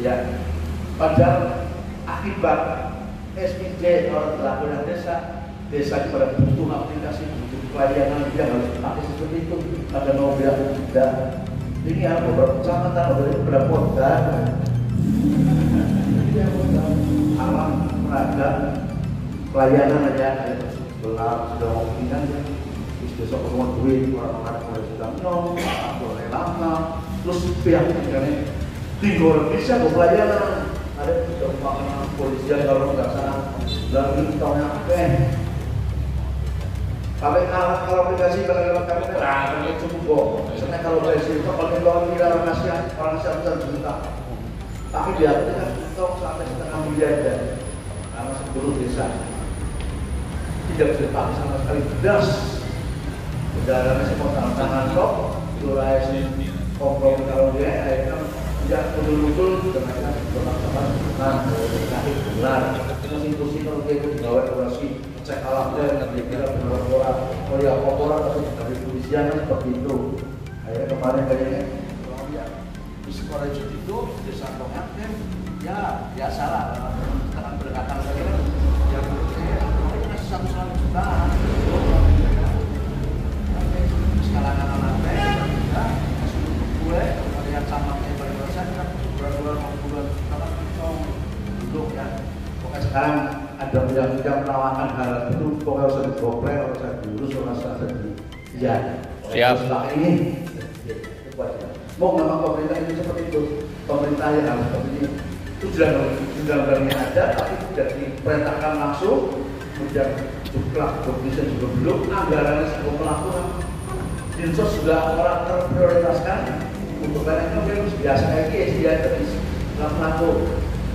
S7: ya. Padahal akibat SPJ orang laporan desa pada butuh aplikasi, butuh pelayanan yang harus dipakai seperti itu. Ada mobil tidak. Ini ada beberapa kecamatan, ada beberapa kota. Ini alam peragam pelayanan aja kayak gelap sudah mungkin ya. Terus besok ketemu duit orang-orang mulai sudah nol, boleh lama. Terus pihak ini tinggal bisa pelayanan. Ada juga makanan polisian kalau nggak salah lagi tahunnya kalau aplikasi kalau kami cukup kok. Misalnya kalau polisi itu kalau kita orang siapa juta, tapi dia kan untuk sampai setengah miliar ya, karena 10 desa tidak bisa dipakai sama sekali beras. Udaranya semua tangan kok, durasi kompromi kalau dia akhirnya tidak betul-betul dengan bermasalah benar institusi kalau dia itu pegawai operasi cek alatnya nanti kita benar-benar orang atau dari polisian seperti itu. Akhirnya kemarin kayaknya di sekolah itu desa Tongaten ya biasalah dengan berdekatan saja yang mereka kasih 1 juta sekarang anak-anak ya kasih gue yang sama kan bulan-bulan untuk ya pokoknya sekarang ada yang menawarkan hal itu pokoknya usah digoprek, usah diurus, usah di ya
S1: siap
S7: setelah ini mau memang pemerintah itu seperti itu, pemerintah yang harus seperti ini itu undang-undangnya ada tapi tidak diperintahkan langsung, kemudian juga juga belum anggarannya sebelum melakukan dinsos sudah orang terprioritaskan untuk barang itu biasa kayak gini dia terus laku.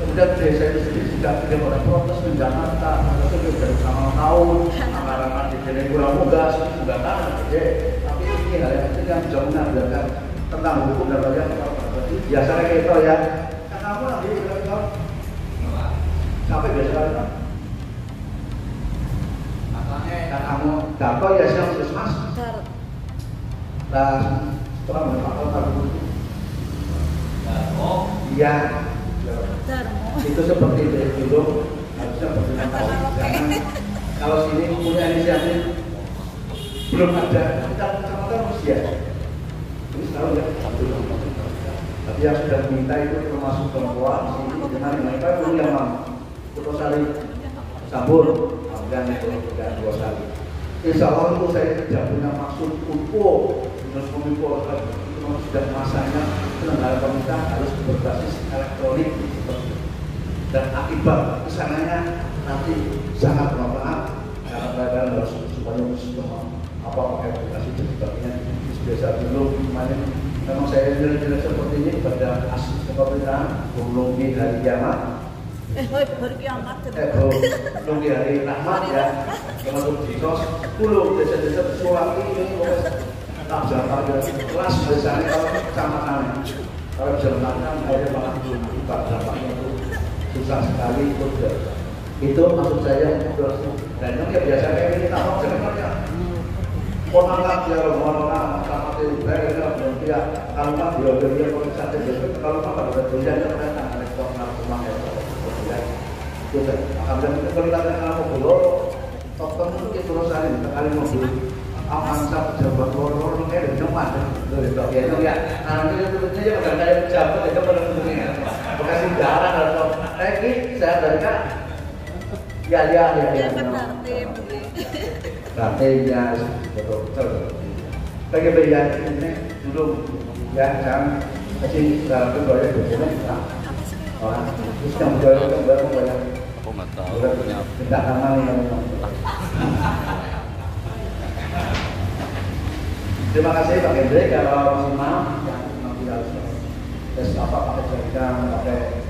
S7: Kemudian desa itu sendiri sudah tidak pada protes di Jakarta, itu sudah sama tahun, anggaran di sini kurang mudah, sudah kan, tapi ini hal yang penting yang bisa mengandalkan tentang hukum dan lain biasa kayak gitu ya. Kan kamu nanti kalau sampai biasa kali kan, kan kamu dapat ya siap mas. Nah, setelah mendapat kartu iya itu seperti dulu harusnya berterima kasih karena kalau sini punya inisiatif belum ada kita kecamatan Rusia ini tahu ya tapi yang sudah minta itu termasuk perempuan sini dengan mereka punya Putosari Sambur dan itu juga 2 kali insya Allah itu saya tidak punya maksud untuk kominfo itu sudah masanya penyelenggara pemerintah harus berbasis elektronik dan akibat kesananya nanti sangat bermanfaat karena mereka harus supaya semua apa pakai aplikasi dan sebagainya biasa dulu memang saya jelas seperti ini pada asli pemerintahan belum di hari kiamat
S8: baru kiamat
S7: belum di hari rahmat ya termasuk dinsos 10 desa-desa bersuara ini tak ada kelas biasanya kalau kecamatan kalau jalannya akhirnya malah akibat dampaknya itu susah sekali itu maksud saya dan itu ya biasanya kayak ini tak mau jangan ya orang ya orang sama tidak belum dia kalau tak dia kalau bisa kalau tak ada tujuan itu kan ada rektor rumah ya itu Kemudian kita kelihatan kalau dulu, topeng itu terus hari kali mobil. Amansa pejabat loro kayak nyoman dari dok ya ya. Nanti itu aja bukan kayak pejabat itu pada bentuknya. Bekasi darah atau ini saya dari kan. Ya. Artinya betul. Bagi bagian ini dulu ya jangan kasih dalam kedua itu orang terus yang baru banyak.
S1: Aku nggak tahu punya
S7: Tidak aman ini. Terima kasih Pak Hendrik kalau masih mau yang tidak harus apa pakai jaringan, pakai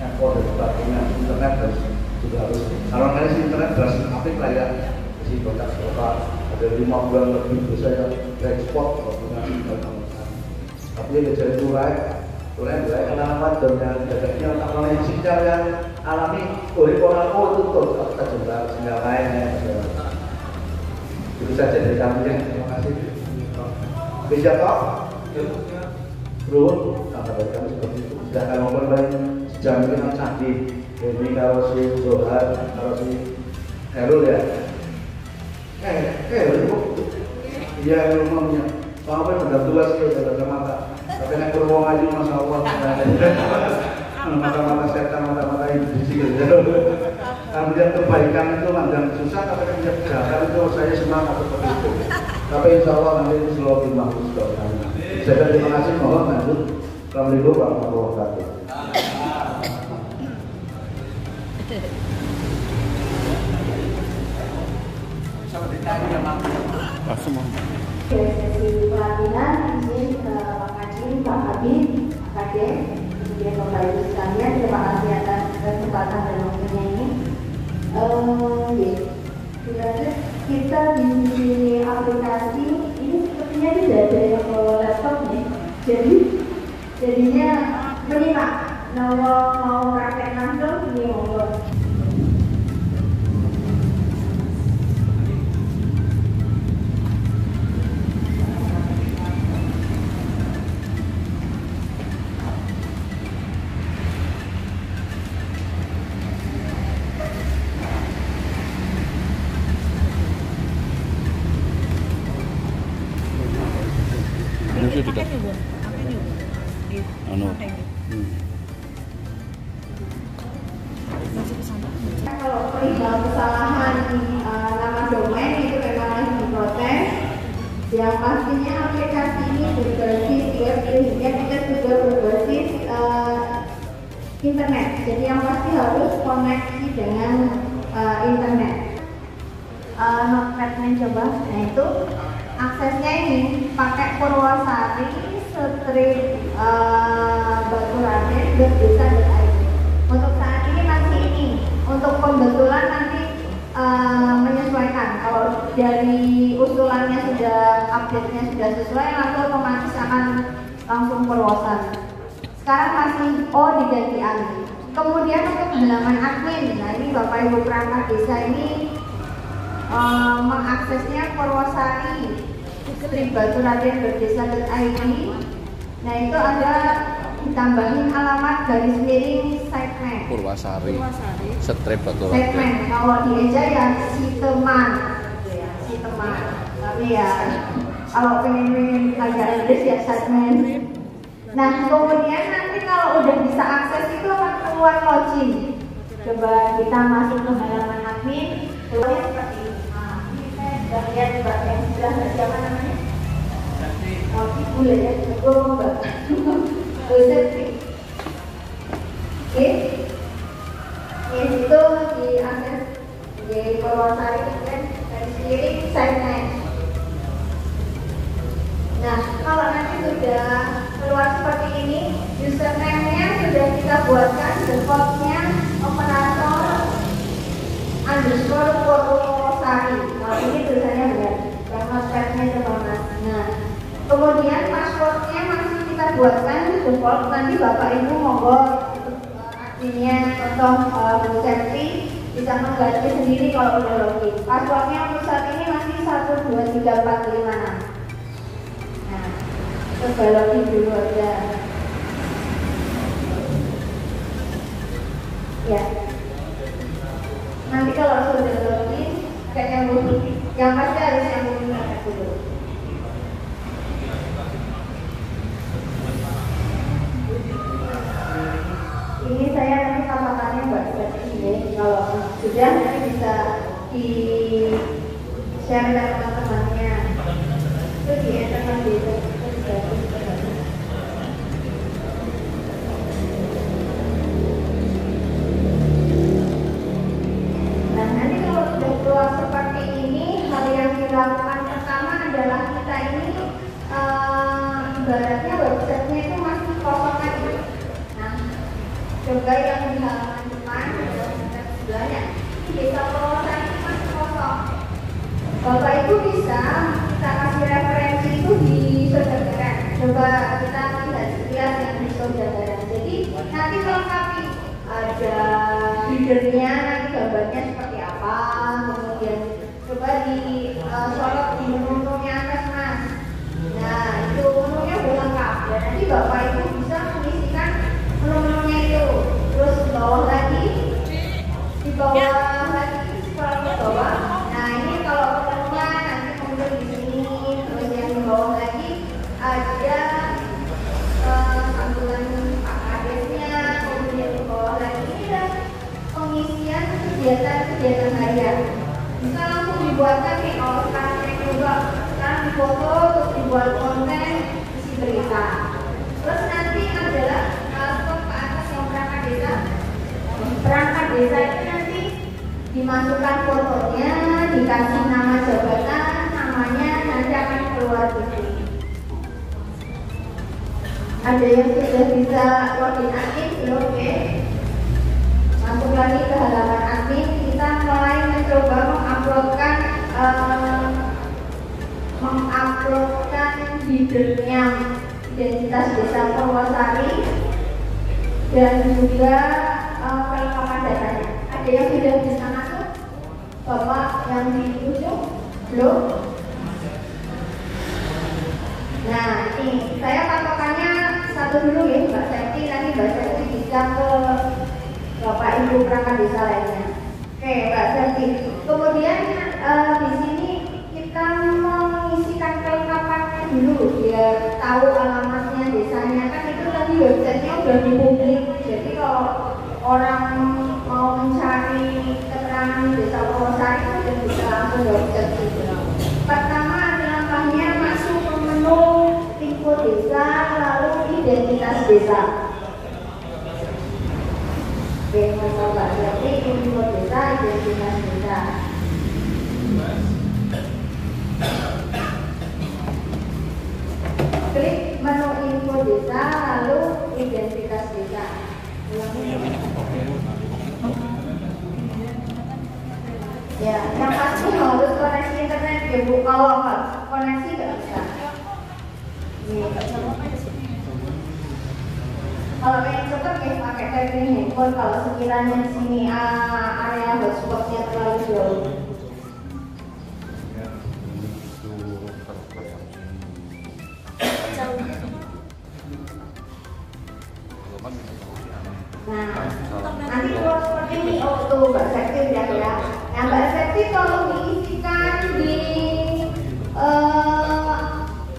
S7: handphone dan sebagainya, internet harus juga harus. Kalau nggak internet harus apik lah ya. Di kota ada 5 bulan lebih bisa ya ekspor kalau punya internet. Tapi ya jadi turai kenapa dan dadanya tak mulai sinyal yang alami oleh orang tutup kita coba sinyal lainnya. Itu saja dari kami ya. Terima kasih. Bisa Pak? Terus, kata kami seperti itu. Sedangkan ngomong lain sejam ini kan canggih. Ini kalau si Zohar, kalau si Herul ya. Iya rumahnya. Sampai udah tua sih udah mata. Tapi nek kurang aja Masya Allah. Mata-mata setan, mata-mata iblis gitu. Kemudian kebaikan itu mandang susah, tapi kemudian kejahatan itu saya semangat seperti itu. Tapi insya Allah nanti itu selalu dimaksud kami. Saya terima kasih, mohon lanjut. Assalamualaikum warahmatullahi wabarakatuh.
S2: Sesi pelatihan izin Pak Haji, Pak Habib, Pak Kadek, kemudian Bapak Ibu sekalian, terima kasih atas kesempatan dan waktunya ini. Kita di aplikasi ini sepertinya tidak ada yang bawa laptop nih, jadinya menyimak. Mau praktek langsung ini monggo. Kalau perihal kesalahan nama domain itu memang lagi diproses. Yang pastinya aplikasi ini berbasis web, sehingga kita juga berbasis internet. Jadi yang pasti harus koneksi dengan internet. Notepad mencoba, nah itu aksesnya ini pakai Purwasari /Baturaden.desa.id. Untuk saat ini masih ini. Untuk pembetulan nanti menyesuaikan. Kalau dari usulannya sudah update-nya sudah sesuai, nanti otomatis akan langsung Purwasari. Sekarang masih diganti alih. Kemudian untuk halaman admin, nah ini Bapak Ibu perangkat desa ini mengaksesnya Purwasari /Baturaden.desa.id. Nah itu ada ditambahin alamat garis miring segmen
S1: Purwasari /Baturaden.
S2: Segmen kalau dieja ya Siteman, tapi ya kalau pengen belajar Inggris ya segmen. Nah kemudian nanti kalau udah bisa akses itu akan keluar login. Coba kita masuk ke halaman admin, keluarnya seperti ini. Nah ini saya sudah lihat Mbak yang sudah siapa namanya? Boleh ya, gue mau Mbak. Oke, itu di akses di Purwasari dan sendiri segmen. Nah, kalau nanti sudah keluar seperti ini, username-nya sudah kita buatkan defaultnya operator_Purwasari. Nah, ini tulisannya benar. Yang notepad-nya coba Mas. Nah, kemudian passwordnya masih kita buatkan default. Nanti Bapak Ibu monggo adminnya contoh Bu Septi bisa mengganti sendiri kalau udah login. Passwordnya untuk saat ini masih 123456. Nah, coba login dulu aja. Ya. kalau sudah login kayak yang pasti harus yang menggunakan dulu. Ini saya nanti patokannya buat ini, kalau sudah nanti bisa di share dengan teman-temannya. Itu di teman itu. Nah nanti kalau sudah keluar seperti ini, hal yang dilakukan pertama adalah kita ini ibaratnya websitenya itu masih kosong aja. Nah coba yang di halaman depan dan sebelahnya desa Purwosa ini masih kosong. Bapak Ibu bisa kita kasih referensi itu di Saudara. Coba kita lihat sekilas yang di Saudara. Jadi nanti melengkapi ada leadernya, nanti gambarnya seperti apa, kemudian coba di sorot di menu-menunya atas Mas. Nah itu menunya udah lengkap dan nanti Bapak Ibu bisa mengisikan menu-menunya itu. Terus di bawah lagi, di bawah lagi scroll ke bawah. Nah ini kalau teman-teman nanti kemudian di sini, terus yang di bawah lagi ada tampilan Pak Kadesnya, kemudian di bawah lagi ada pengisian kegiatan harian. Bisa langsung dibuatkan nih, kalau sekarang saya coba sekarang difoto terus dibuat konten isi berita. Terus nanti adalah ke atas yang perangkat desa. Perangkat desa itu nanti dimasukkan fotonya, dikasih nama jabatan, namanya nanti akan keluar di sini. Ada yang sudah bisa login admin belum? Oke. Masuk lagi ke halaman admin, kita mulai mencoba menguploadkan leadernya identitas desa Purwosari dan juga kelengkapan datanya. Ada yang sudah bisa masuk? Bapak yang di ujung belum? Nah ini saya patokannya satu dulu ya Mbak Septi, nanti Mbak Septi bisa ke Bapak Ibu perangkat desa lainnya. Oke Mbak Septi, kemudian di sini kita mengisikan kelengkapannya dulu biar tahu alamatnya desanya, kan itu tadi websitenya udah di publik, jadi kalau orang mau mencari keterangan desa Purwosari itu sudah bisa langsung website itu. Pertama langkahnya masuk ke menu info desa, lalu identitas desa. Oke, coba berarti info desa, identitas desa. Klik menu info desa, lalu identitas desa. Ya, yang pasti harus koneksi internet ya Bu. Kalau nggak koneksi nggak bisa. Kalau pengen cepet ya pakai telepon handphone. Kalau sekiranya di sini area hotspotnya terlalu jauh. Nah, nanti kalau seperti ini, oh tuh Mbak Septi udah ya. Nah Mbak Septi tolong diisikan di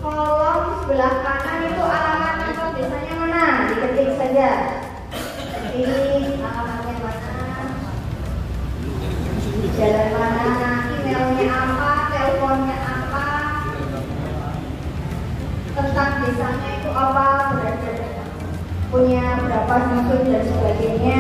S2: kolom sebelah kanan itu alamat kantor desanya mana, diketik saja. Ketik alamatnya mana, di jalan mana, emailnya apa, teleponnya apa, tentang desanya itu apa, punya berapa dusun dan sebagainya.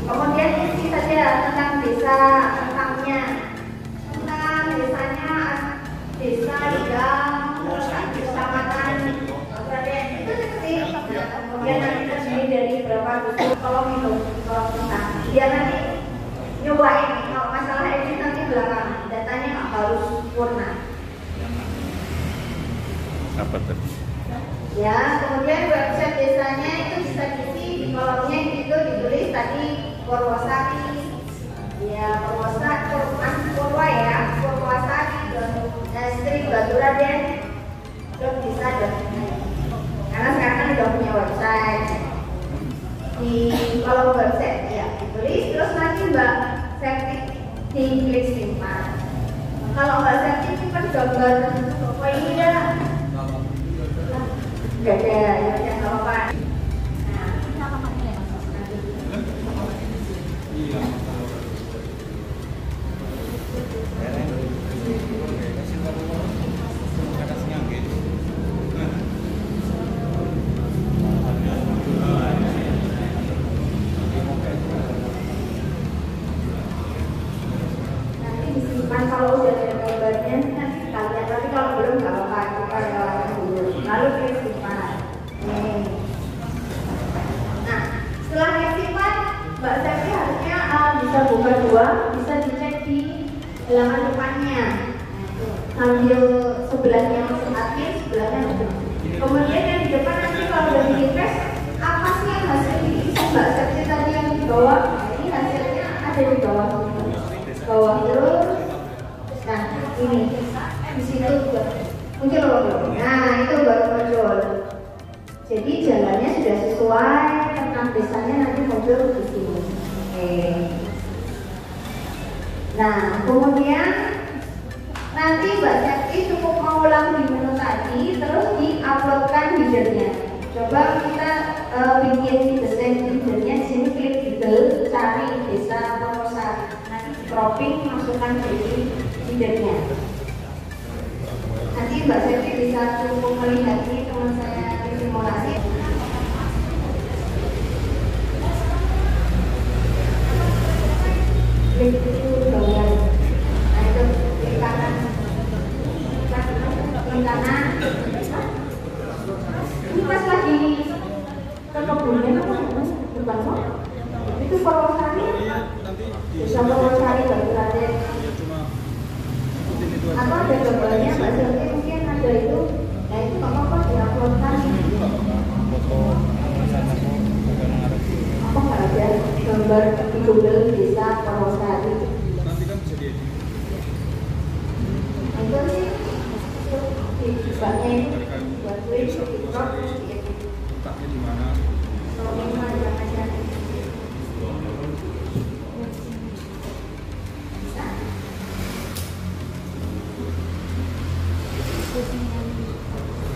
S2: Kemudian isi saja tentang desa, tentangnya, tentang desanya, desa, kecamatan, itu seperti. Kemudian nanti terdiri dari berapa dusun, kolom itu, kolom tentang. Biar nanti nyobain kalau masalah edit nanti belakangan, datanya nggak harus sempurna.
S1: Apa tadi?
S2: Ya, kemudian website desanya itu bisa diisi di kolomnya itu ditulis tadi Purwosari. Ya, Purwa ya, Purwosari dan Strip Baturaden. .desa.net. Karena sekarang kan udah punya website. Kalau website ya ditulis, terus nanti Mbak Septi diklik simpan. Kalau Mbak Septi simpan gambar oh ini dah nggak ada, ya nggak apa-apa. Kalau udah ada gambarnya nanti kita lihat, tapi kalau belum nggak apa-apa, kita lewatkan dulu lalu klik simpan. Nah setelah klik simpan Mbak Septi harusnya bisa buka dua, bisa dicek di halaman depannya sambil sebelahnya masuk admin, sebelahnya masuk. Kemudian yang di depan nanti kalau udah di refresh, apa sih yang hasil diisi Mbak Septi tadi yang di bawah? Ini hasilnya ada di bawah terus. Nah ini di situ muncul logo. Nah itu baru muncul. Jadi jalannya sudah sesuai, tentang desanya nanti muncul di sini. Nah kemudian nanti Mbak Septi cukup mengulang di menu tadi, terus diuploadkan headernya. Coba kita bikin desain headernya. Di sini klik Google, cari desa Wonosari. Nanti cropping, masukkan jadi headernya. Nanti Mbak Septi bisa cukup melihat ini, teman saya di simulasi. Klik itu bagian. Nah itu klik kanan. Klik kanan. Ini pas lagi ke kebunnya apa? Bukan kok? Itu Purwosari. Bisa Purwosari baru ada. Atau ada gambarnya Mbak Septi mungkin ada itu. Nah itu nggak apa-apa diuploadkan. Apa nggak ada gambar di Google desa Purwosari?
S9: Nanti kan bisa diedit.
S2: Itu sih dibaknya ini buat klik TikTok.
S9: Letaknya di mana?
S2: Kalau memang jangan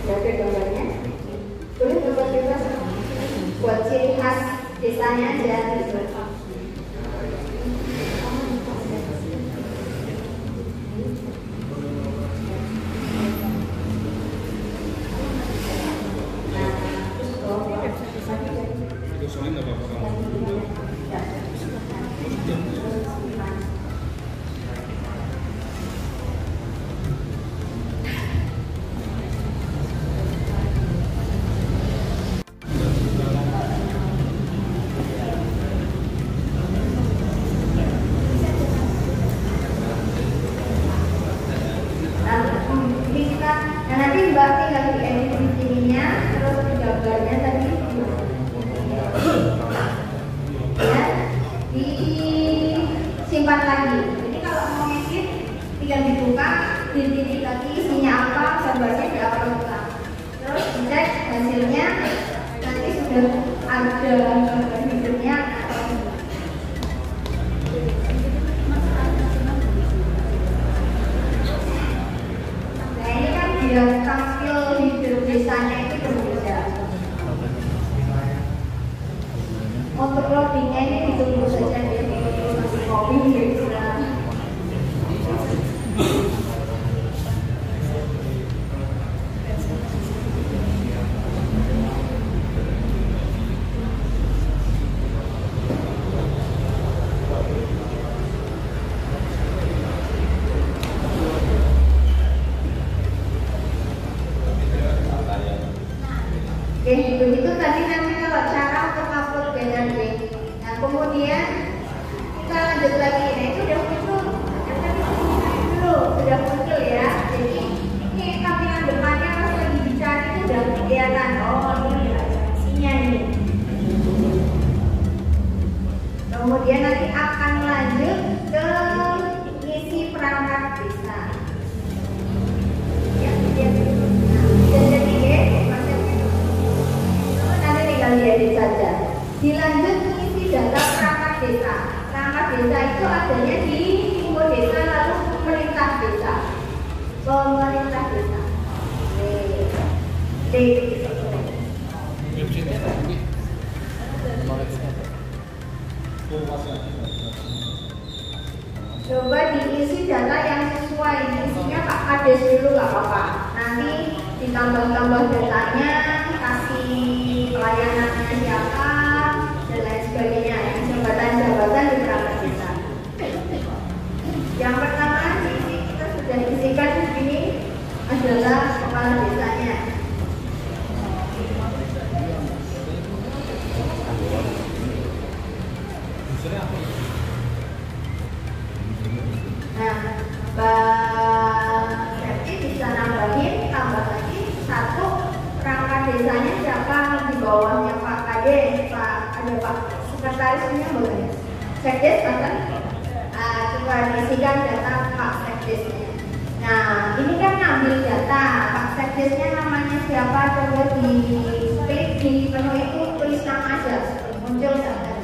S2: ya ada gambarnya, boleh bebas-bebas buat ciri khas desanya aja gitu.
S9: Itu soalnya nggak apa-apa.
S2: Nah nanti Mbak tinggal di edit ininya, terus gambarnya tadi ya disimpan lagi. Jadi kalau mau edit tinggal dibuka, dititik lagi isinya apa, gambarnya diupload ulang. Terus dicek hasilnya, nanti sudah ada gambar hidupnya atau dia tampil hidup desanya itu berbeda. Untuk loadingnya ini ditunggu saja, dia masih kopi bisa. Oke, begitu tadi nanti kalau cara untuk upload banner link. Nah kemudian kita lanjut lagi. Nah itu tinggal diedit saja. Dilanjut mengisi data perangkat desa. Perangkat desa itu adanya di info desa lalu pemerintah desa. Pemerintah desa. Coba diisi data yang sesuai, isinya Pak Kades dulu nggak apa-apa. Nanti ditambah-tambah datanya, kasih pelayanannya siapa dan lain sebagainya. Yang jabatan-jabatan di perangkat desa. Yang pertama diisi, kita sudah isikan di sini adalah kepala desanya. Nah, Mbak Septi bisa nambahin, tambah lagi satu perangkat desanya siapa di bawahnya Pak Kades, ada Pak Sekretarisnya boleh, Sekdes kan? Coba diisikan data Pak Sekdesnya. Nah, ini kan ngambil data Pak Sekdesnya namanya siapa, coba di klik di menu itu tulis nama aja, muncul datanya.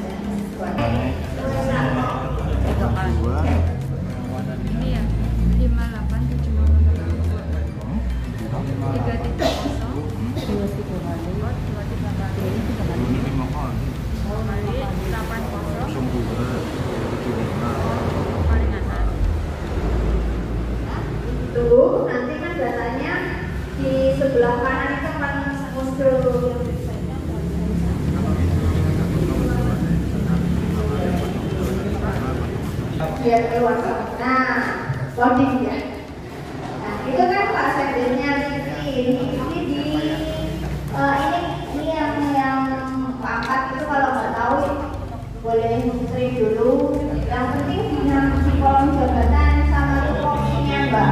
S10: Ini ya 58380
S2: Itu nanti kan datanya di sebelah kanan itu akan muncul. Biar keluar. Nah, loading ya. Nah, itu kan Pak Sekdesnya ini yang angkat itu kalau nggak tahu boleh screen dulu. Yang penting di kolom jabatan sama tupoksinya Mbak.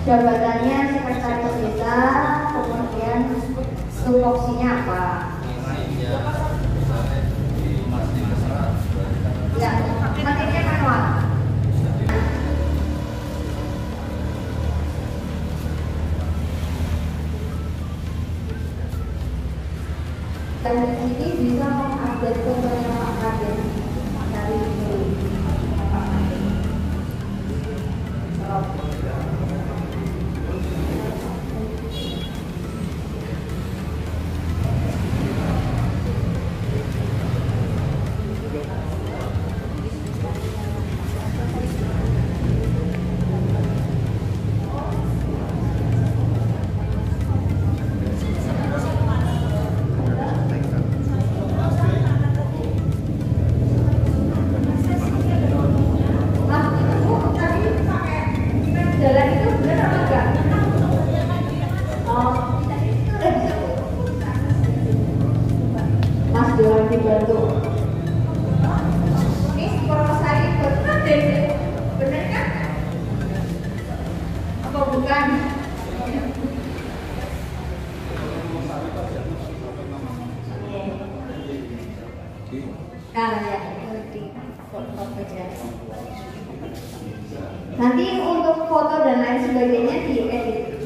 S2: Jabatannya sekretaris desa, kemudian tupoksinya apa? Ya, maksudnya manual. Dan ini bisa mengupdate kepada Pak Kades dari ini. Nanti untuk foto dan lain sebagainya diedit.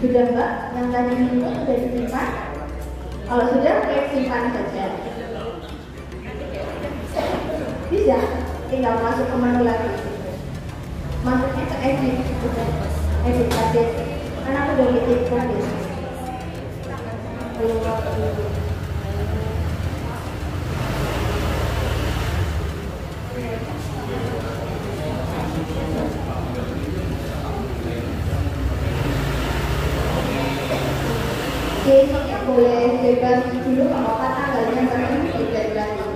S2: Sudah Mbak, yang tadi itu sudah disimpan? Kalau sudah, klik simpan saja. Bisa, tinggal masuk ke menu lagi. Masuknya ke edit, edit Kades. Karena aku udah edit Kades. Besoknya boleh bebas dulu kalau tanggalnya bareng tidak lagi.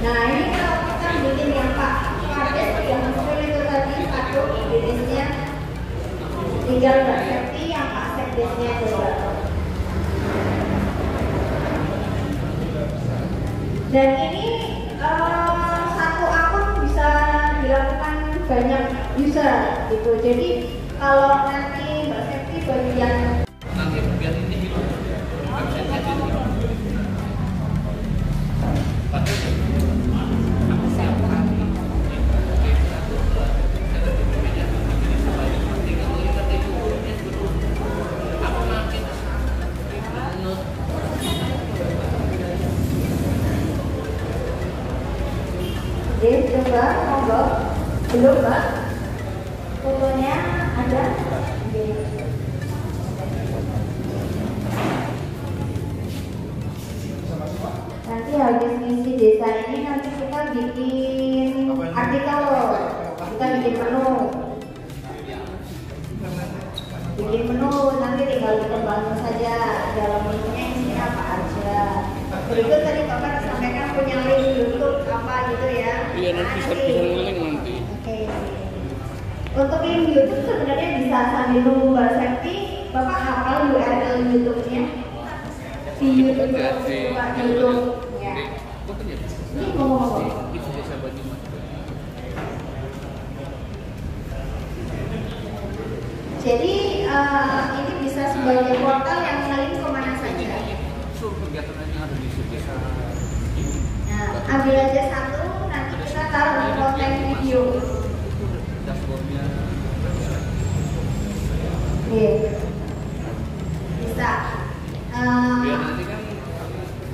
S2: Nah ini kalau kita bikin yang Pak Kades yang muncul itu tadi satu jenisnya, tinggal Mbak Septi yang Pak Sekdesnya coba.
S10: Dan ini satu akun bisa dilakukan banyak user gitu. Jadi kalau nanti Mbak Septi bagian
S1: nanti biar ini gitu website-nya ini aku siap hari
S10: coba monggo. Belum Mbak? Fotonya ada? Nanti habis ngisi desa ini nanti kita bikin artikel, kita bikin menu. Nanti tinggal dikembangkan saja dalam menunya isinya apa aja. Berikut tadi Bapak sampaikan punya link YouTube apa gitu ya.
S1: Iya, nanti bisa link nanti.
S10: Oke. Untuk link YouTube sebenarnya bisa sambil nunggu Mbak Septi, Bapak hafal URL YouTube-nya di YouTube ya. Ini ngomong-ngomong. Jadi ini bisa sebagai portal yang ngelink kemana saja. Nah, ambil aja satu, nanti kita taruh konten video.
S1: Dashboardnya.
S10: Bisa.
S1: Biar nanti kan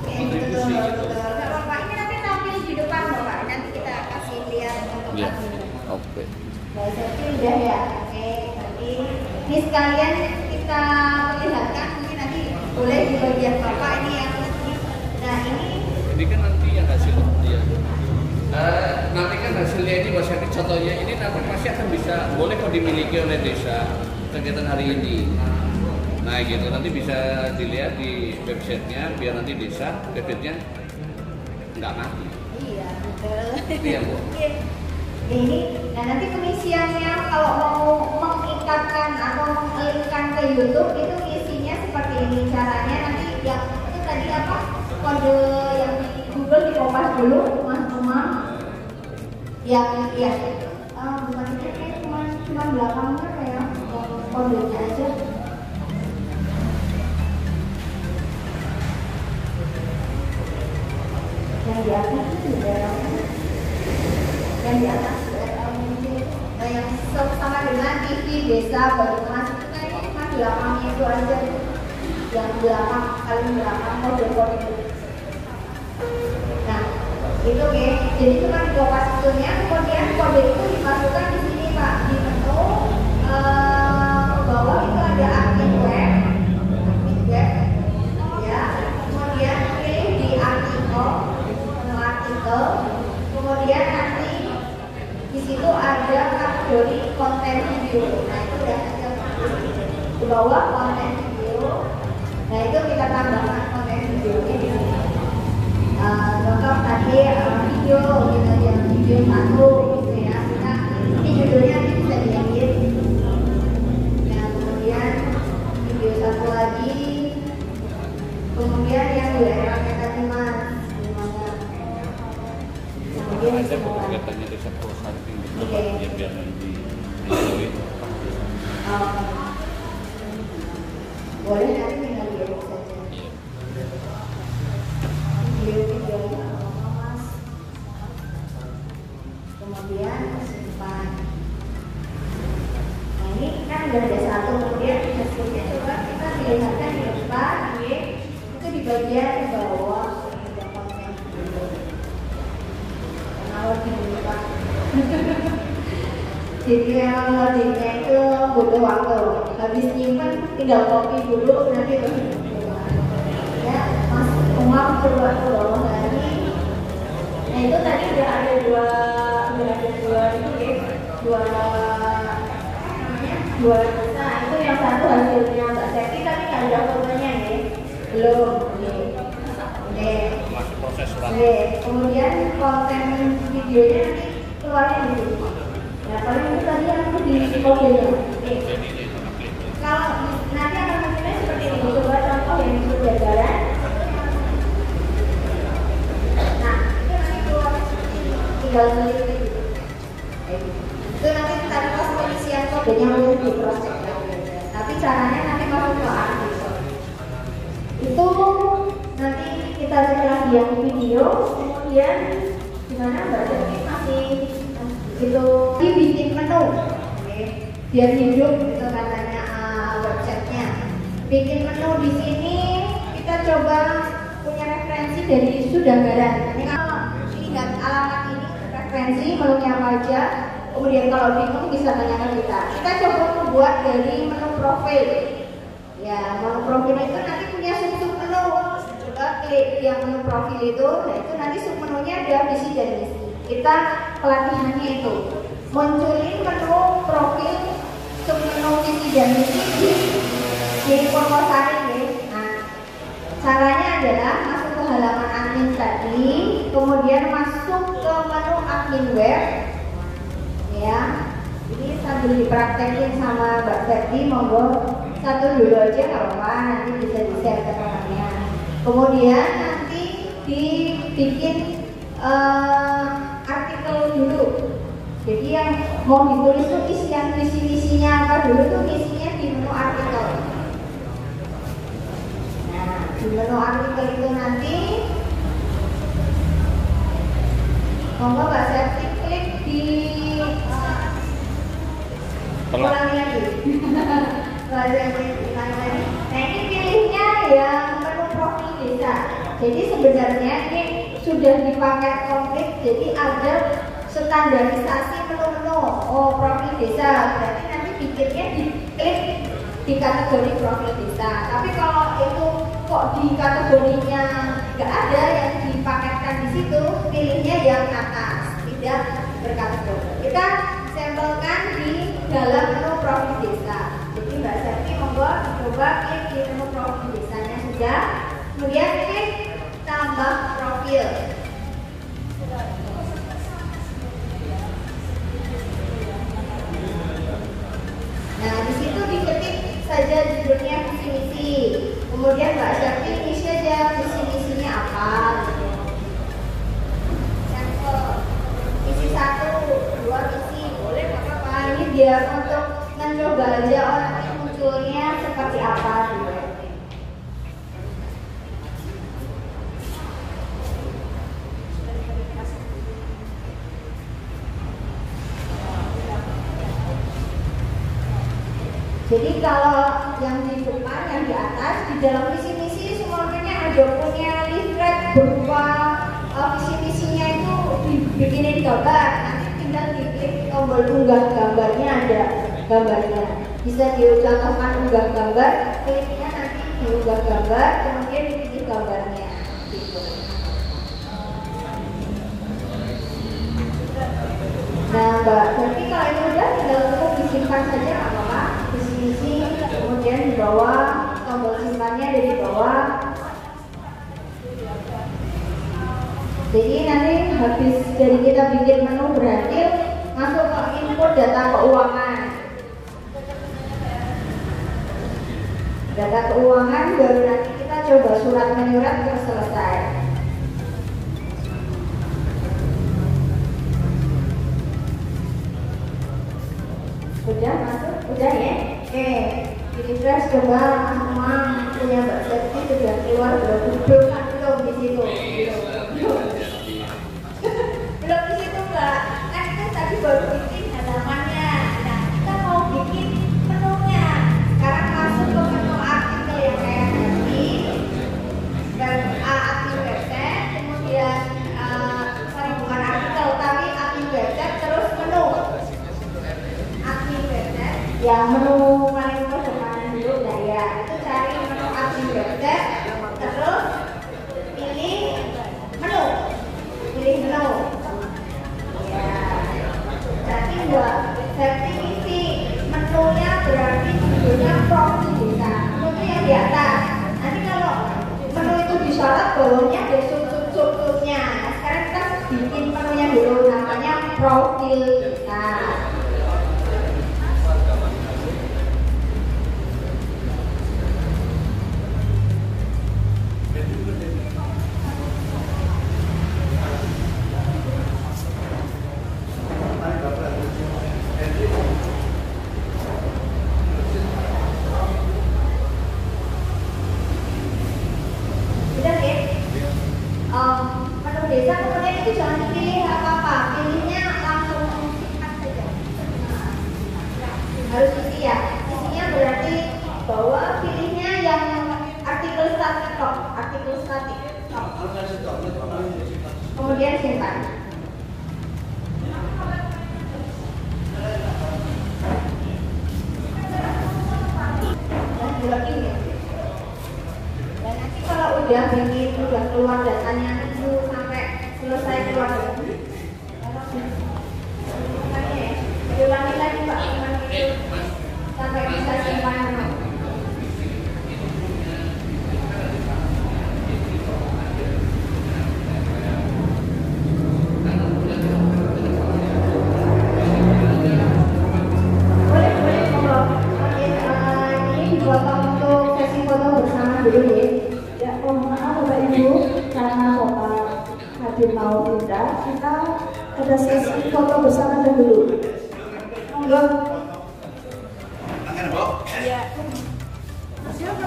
S10: kontribusi gitu. Bapak ini nanti tampil di depan Bapak, nanti kita kasih lihat untuk
S1: ya. Oke.
S10: Bahasa udah ya. Oke, nanti ini sekalian kita perlihatkan, mungkin nanti boleh di bagian Bapak ini yang nah ini
S1: kan nanti yang hasil dia. Nanti kan hasilnya ini bahasa contohnya ini nanti pasti akan bisa boleh kok dimiliki oleh desa kegiatan hari ini. Nah gitu nanti bisa dilihat di websitenya biar nanti desa websitenya nggak mati.
S10: Iya betul.
S1: Iya Bu.
S10: Ini, nah nanti pengisiannya kalau mau mengikatkan atau mengelingkan ke YouTube itu isinya seperti ini caranya. Nanti yang itu tadi apa kode yang di Google dikopas dulu Mas Umar yang ya bukan itu kayak cuma belakangnya kayak kodenya aja. Yang di atas itu juga yang di atas yang sama dengan TV desa Banyumas itu kan cuma belakangnya itu aja, yang belakang paling belakang kode itu. Nah itu oke, jadi cuma dikopas itunya, kemudian kode itu dimasukkan di sini Pak di menu bawah itu ada admin web ya, kemudian pilih di artikel, kemudian nanti di situ ada kategori konten video. Nah itu udah ada di bawah konten video. Nah itu kita tambahkan konten videonya di sini. Contoh tadi video gitu ya, video satu gitu ya. Nah ini judulnya nanti bisa diedit. Nah kemudian video satu lagi. Kemudian yang URL-nya tadi Mas.
S1: Ada kegiatannya desa perusahaan itu ya biar nanti
S10: boleh nanti tinggal diedit saja. Video Mas, kemudian simpan. Nah ini kan udah ada satu, kemudian hasilnya coba kita lihatkan di depan, itu di bagian bawah. Jadi yang loadingnya itu butuh waktu. Habis nyimpen tinggal copy dulu nanti ya Mas Umar coba ke bawah lagi. Nah itu tadi udah ada dua itu ya, dua desa. Itu yang satu hasilnya Mbak Septi tapi nggak ada fotonya ya, belum.
S1: masih proses surat.
S10: Kemudian konten videonya nanti keluarnya di sini. Nah, paling itu tadi aku di kodenya. Kalau nanti akan hasilnya seperti ini. Coba contoh yang disebut jajaran. Nah, tinggal klik gitu. Itu nanti tanpa pengisian kodenya untuk di cross check lagi. Tapi caranya nanti masuk ke artikel. Itu nanti kita cek lagi yang video, kemudian gimana Mbak Devi masih itu dibikin menu, biar hidup itu katanya websitenya. Bikin menu di sini kita coba punya referensi dari Sudagaran. Ini kalau lihat alamat ini referensi menunya apa aja. Kemudian kalau bingung bisa tanyakan kita. Kita coba membuat dari menu profil. Ya, menu profil itu nanti punya sub menu. Coba klik yang menu profil itu, nah itu nanti sub menunya ada visi dan misi. Kita pelatihannya itu munculin menu profil, sub menu visi dan misi di Purwosari ya. Nah, caranya adalah masuk ke halaman admin tadi, kemudian masuk ke menu admin web. Ya, ini sambil dipraktekin sama Mbak Ferdi, monggo satu dulu aja kalau apa, nanti bisa di-share ke temannya. Kemudian nanti dibikin artikel dulu. Jadi yang mau ditulis tuh isian visi-misinya apa dulu tuh isinya di menu artikel. Nah, di menu artikel itu nanti monggo Mbak Ferdi klik di ulangi lagi. Nah ini pilihnya yang menu profil desa. Jadi sebenarnya ini sudah dipakai komplit. Jadi ada standarisasi menu-menu. Oh profil desa. Berarti nanti bikinnya diklik di kategori profil desa. Tapi kalau itu kok di kategorinya nggak ada yang dipaketkan di situ, pilihnya yang atas, tidak berkategori. Kita sampelkan di dalam menu profil desa. Jadi Mbak Septi monggo coba klik di menu profil desanya sudah, kemudian klik tambah profil. Nah di situ diketik saja judulnya visi misi, kemudian Mbak Septi isi aja visi misinya apa. Gitu. Sampel isi 1, 2 misi boleh nggak apa-apa. Ini biar untuk mencoba aja orang munculnya seperti apa gitu. Jadi kalau yang di depan, yang di atas, di dalam visi-misi semuanya ada punya leaflet berupa visi-misinya itu dibikinin gambar. Nanti tinggal diklik tombol unggah gambarnya, ada gambarnya. Bisa dicontohkan unggah gambar, kliknya nanti diunggah gambar, kemudian dipilih gambarnya. Gitu. Nah Mbak, berarti kalau itu udah tinggal cukup disimpan saja apa-apa. Visi-misi, kemudian di bawah tombol simpannya ada di bawah. Jadi nanti habis dari kita bikin menu berhasil, masuk ke input data keuangan. Data keuangan baru nanti kita coba surat menyurat terus selesai. Udah masuk? Udah ya? Oke, ini terus coba semua punya Mbak Septi sudah keluar belum di situ. Belum di situ Mbak. Kan kita tadi baru bikin halamannya. Nah kita mau bikin menunya. Sekarang masuk ke menu artikel yang kayak tadi. Dan admin website, kemudian bukan artikel tapi admin website terus menu. Admin website yang menu paling depan dulu nah ya, itu cari menu admin website terus pilih menu ya. Berarti Mbak Septi isi menunya berarti judulnya profil desa, menu yang di atas. Nanti kalau menu itu disorot bawahnya ada sub-subnya. Nah, sekarang kita bikin menunya dulu, namanya profil desa. kemudian simpan. Dan nanti kalau udah bikin, udah keluar datanya itu sampai selesai keluar ulangi lagi Pak, sampai bisa simpan.
S2: Dulu ya, mohon maaf Bapak Ibu, karena Bapak hadir mau pindah, kita ada sesi foto bersama dahulu. Monggo. Iya. Siapa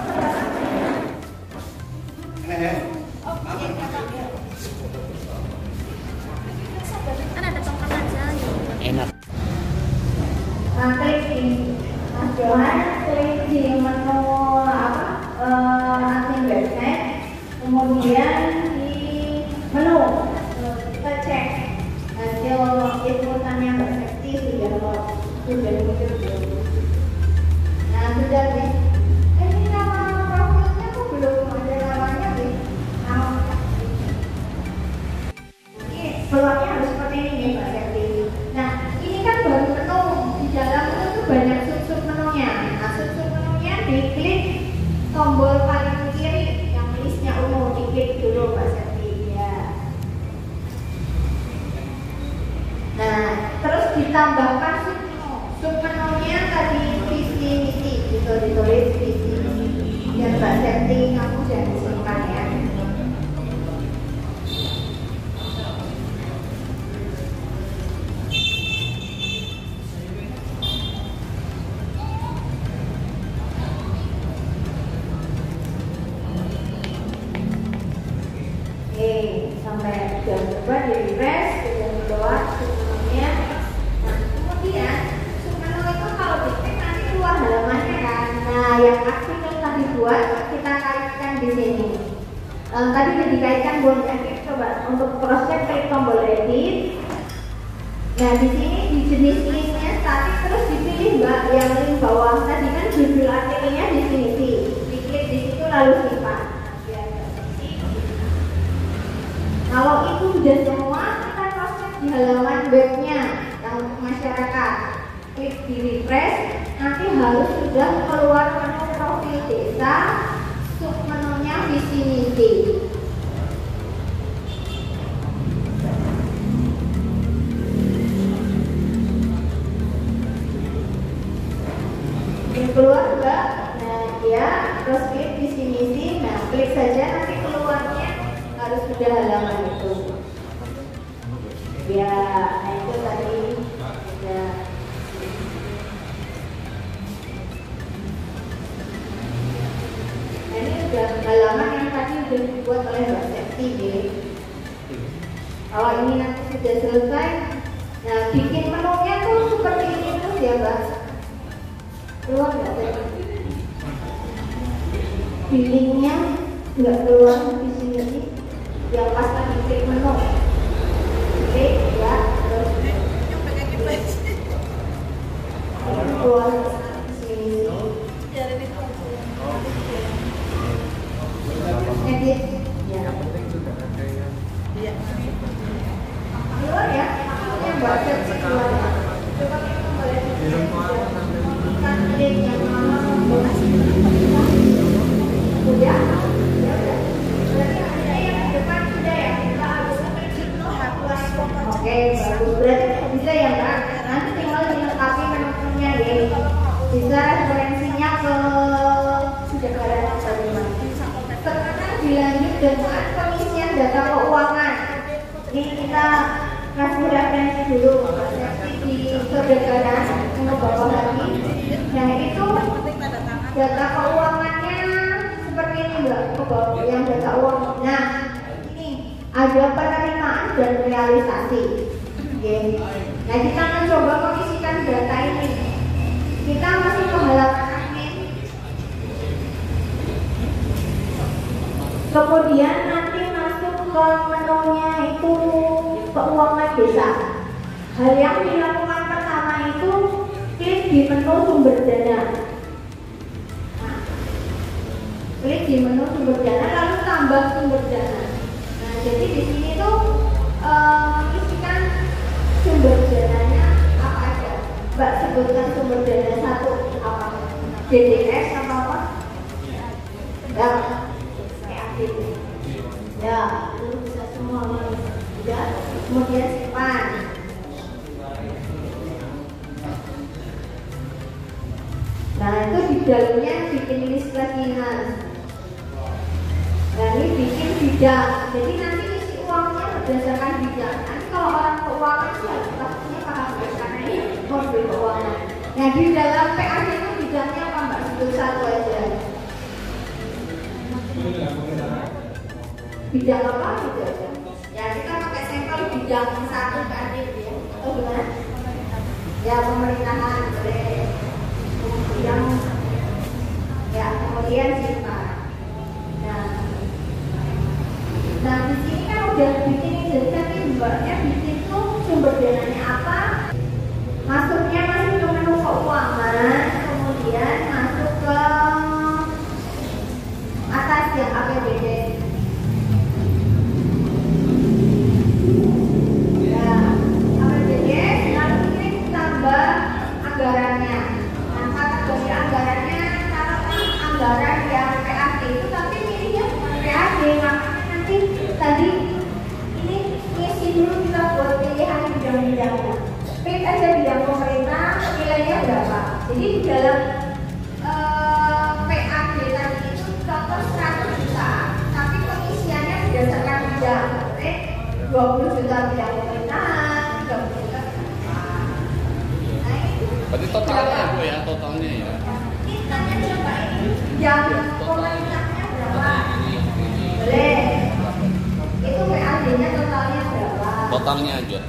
S8: Kan ada tongkat aja.
S6: Enak.
S10: Klik di Mas Johan, klik di menu admin website, kemudian di menu kita cek hasil inputannya Mbak Sekti sudah muncul belum? Nah sudah nih. Ini nama profilnya kok belum ada namanya nih? Ini keluarnya harus seperti ini nih Mbak Sekti. Nah ini kan baru menu, di dalam itu tuh banyak sub menunya. Nah sub menunya diklik tombol paling kiri yang listnya umum, diklik dulu Mbak Septi ya. Nah terus ditambahkan sub menunya tadi visi misi gitu, ditulis visi dan Mbak Septi kamu jangan simpan ya. Sampai jam berapa di refresh, jam keluar semuanya. Nah kemudian menu itu kalau dicek nanti keluar halamannya kan. Nah yang artikel tadi buat kita kaitkan di sini. Tadi sudah dikaitkan boleh coba untuk cross check klik tombol edit. Nah di sini di jenis linknya statik terus dipilih Mbak yang link bawah tadi kan judul artikelnya di sini sih. Diklik di situ lalu simpan. Kalau itu sudah semua, kita proses di halaman webnya yang untuk masyarakat. Klik di refresh, nanti harus sudah keluar menu profil desa, sub menunya visi misi. Ini keluar enggak? Nah ya, terus klik visi misi, nah klik saja nanti keluarnya harus sudah halaman itu ya. Nah itu tadi sudah. Nah ini sudah halaman yang tadi sudah dibuat oleh Mbak Septi ya. Kalau ini nanti sudah selesai, nah bikin menunya tuh seperti ini terus ya Mbak. Keluar nggak tadi billingnya nggak keluar di sini yang pas lagi klik menu, klik ya terus keluar sini edit ya keluar ya yang buat keluar coba kita boleh kan klik yang mana udah ya udah berarti ada yang depan sudah ya kita harus oke bagus berarti bisa ya Mbak nanti tinggal dilengkapi menunya ya bisa referensinya ke negara masing-masing. Sekarang dilanjut dengan pengisian data keuangan. Ini kita kasih referensi dulu di kebegaran untuk Bapak lagi. Nah itu data keuangannya seperti ini Mbak, yang data uang. Nah ini ada penerimaan dan realisasi. Oke. Nah kita mencoba mengisikan data ini. Kita masuk ke halaman admin. Kemudian nanti masuk ke menunya itu
S2: keuangan desa. Hal yang dilakukan pertama itu klik di menu sumber dana. Nah, klik di menu sumber dana lalu tambah sumber dana. Nah, jadi di sini tuh isikan sumber dananya apa aja. Mbak sebutkan sumber dana satu apa? DDS atau apa? Ya, PAD. Ya, itu bisa semua. Ya, kemudian simpan. Nah, itu di dalamnya bikin list lagi, Mas. Nah, ini bikin bidang. Jadi nanti isi uangnya berdasarkan bidang. Nanti kalau orang keuangan sih harus pastinya paham karena ini modul keuangan. Nah, di dalam PAD itu bidangnya apa, Mbak? Sebut satu aja. Bidang apa gitu aja? Ya, kita pakai sampel bidang satu PAD ya. Atau gimana? Ya, pemerintahan boleh. Kemudian simpan. Nah di sini kan udah bikin jadi nanti mbaknya bikin tuh sumber dananya apa, masuknya masuk ke menu keuangan, kemudian masuk ke atas yang APBD. Ya, APBD lalu ini tambah anggarannya. Anggaran yang PAD itu tapi pilihnya bukan PAD, makanya nanti tadi ini ngisi dulu kita buat pilihan bidang-bidangnya. Klik aja bidang pemerintah, nilainya berapa. Jadi di dalam PAD tadi itu contoh 100 juta, tapi pengisiannya berdasarkan bidang. 20 juta bidang pemerintahan, 30 juta bidang. Nah itu.
S1: Berarti totalnya Bu ya, totalnya ya.
S2: Tanya coba yang pemerintahnya berapa? Boleh. Itu PAD-nya totalnya berapa?
S1: Totalnya aja.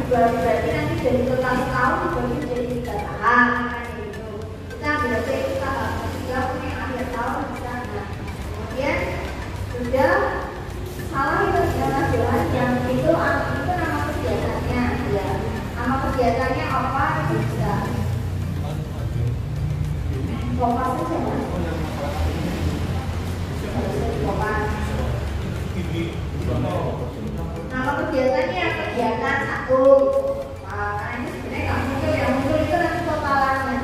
S2: Berarti nanti dari total tahun dibagi menjadi 3 tahap kan gitu. Kita berarti itu tahap ketiga yang akhir tahun misalnya. Kemudian sudah salah itu jelas yang itu nama kegiatannya ya. Nama kegiatannya apa itu bisa. Kopas saja Mas. Kopas. Nama kegiatannya kegiatan satu. Karena ini sebenarnya nggak muncul, yang muncul itu nanti totalannya.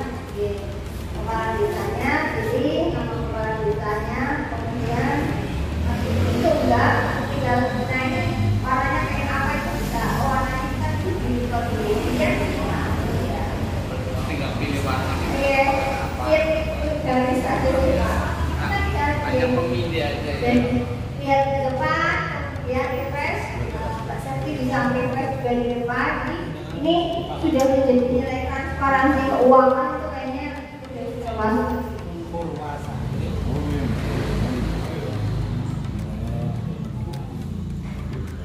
S2: Totalan desanya, pilih nama totalan desanya, kemudian itu enggak, tinggal nah ini warnanya kayak apa itu bisa. Oh warnanya kita di kemudian
S1: tinggal pilih warna.
S2: Iya, garis aja kita.
S1: Hanya pemilih aja ya.
S2: Dan lihat ke depan, kemudian refresh. Di samping juga di depan ini sudah menjadi nilai transparansi keuangan itu kayaknya sudah bisa masuk.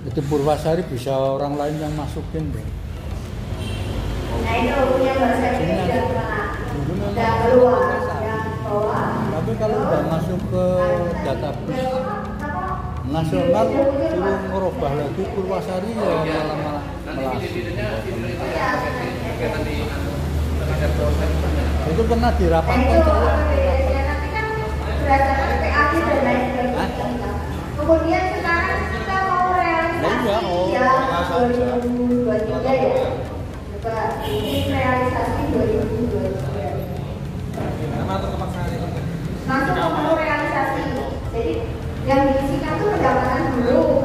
S11: Itu Purwasari bisa orang lain yang masukin deh.
S2: Nah itu punya bahasa ini sudah keluar yang bawah.
S11: Tapi kalau udah masuk ke database nasional suruh merubah lagi Purwasari ya malah itu pernah dirapatkan saya.
S2: Nanti kan berdasarkan PAD dan lain sebagainya. Kemudian sekarang kita mau realisasi ya 2023 ya. Coba ini realisasi 2023. Masuk ke menu realisasi. Jadi yang diisikan tuh pendapatan dulu,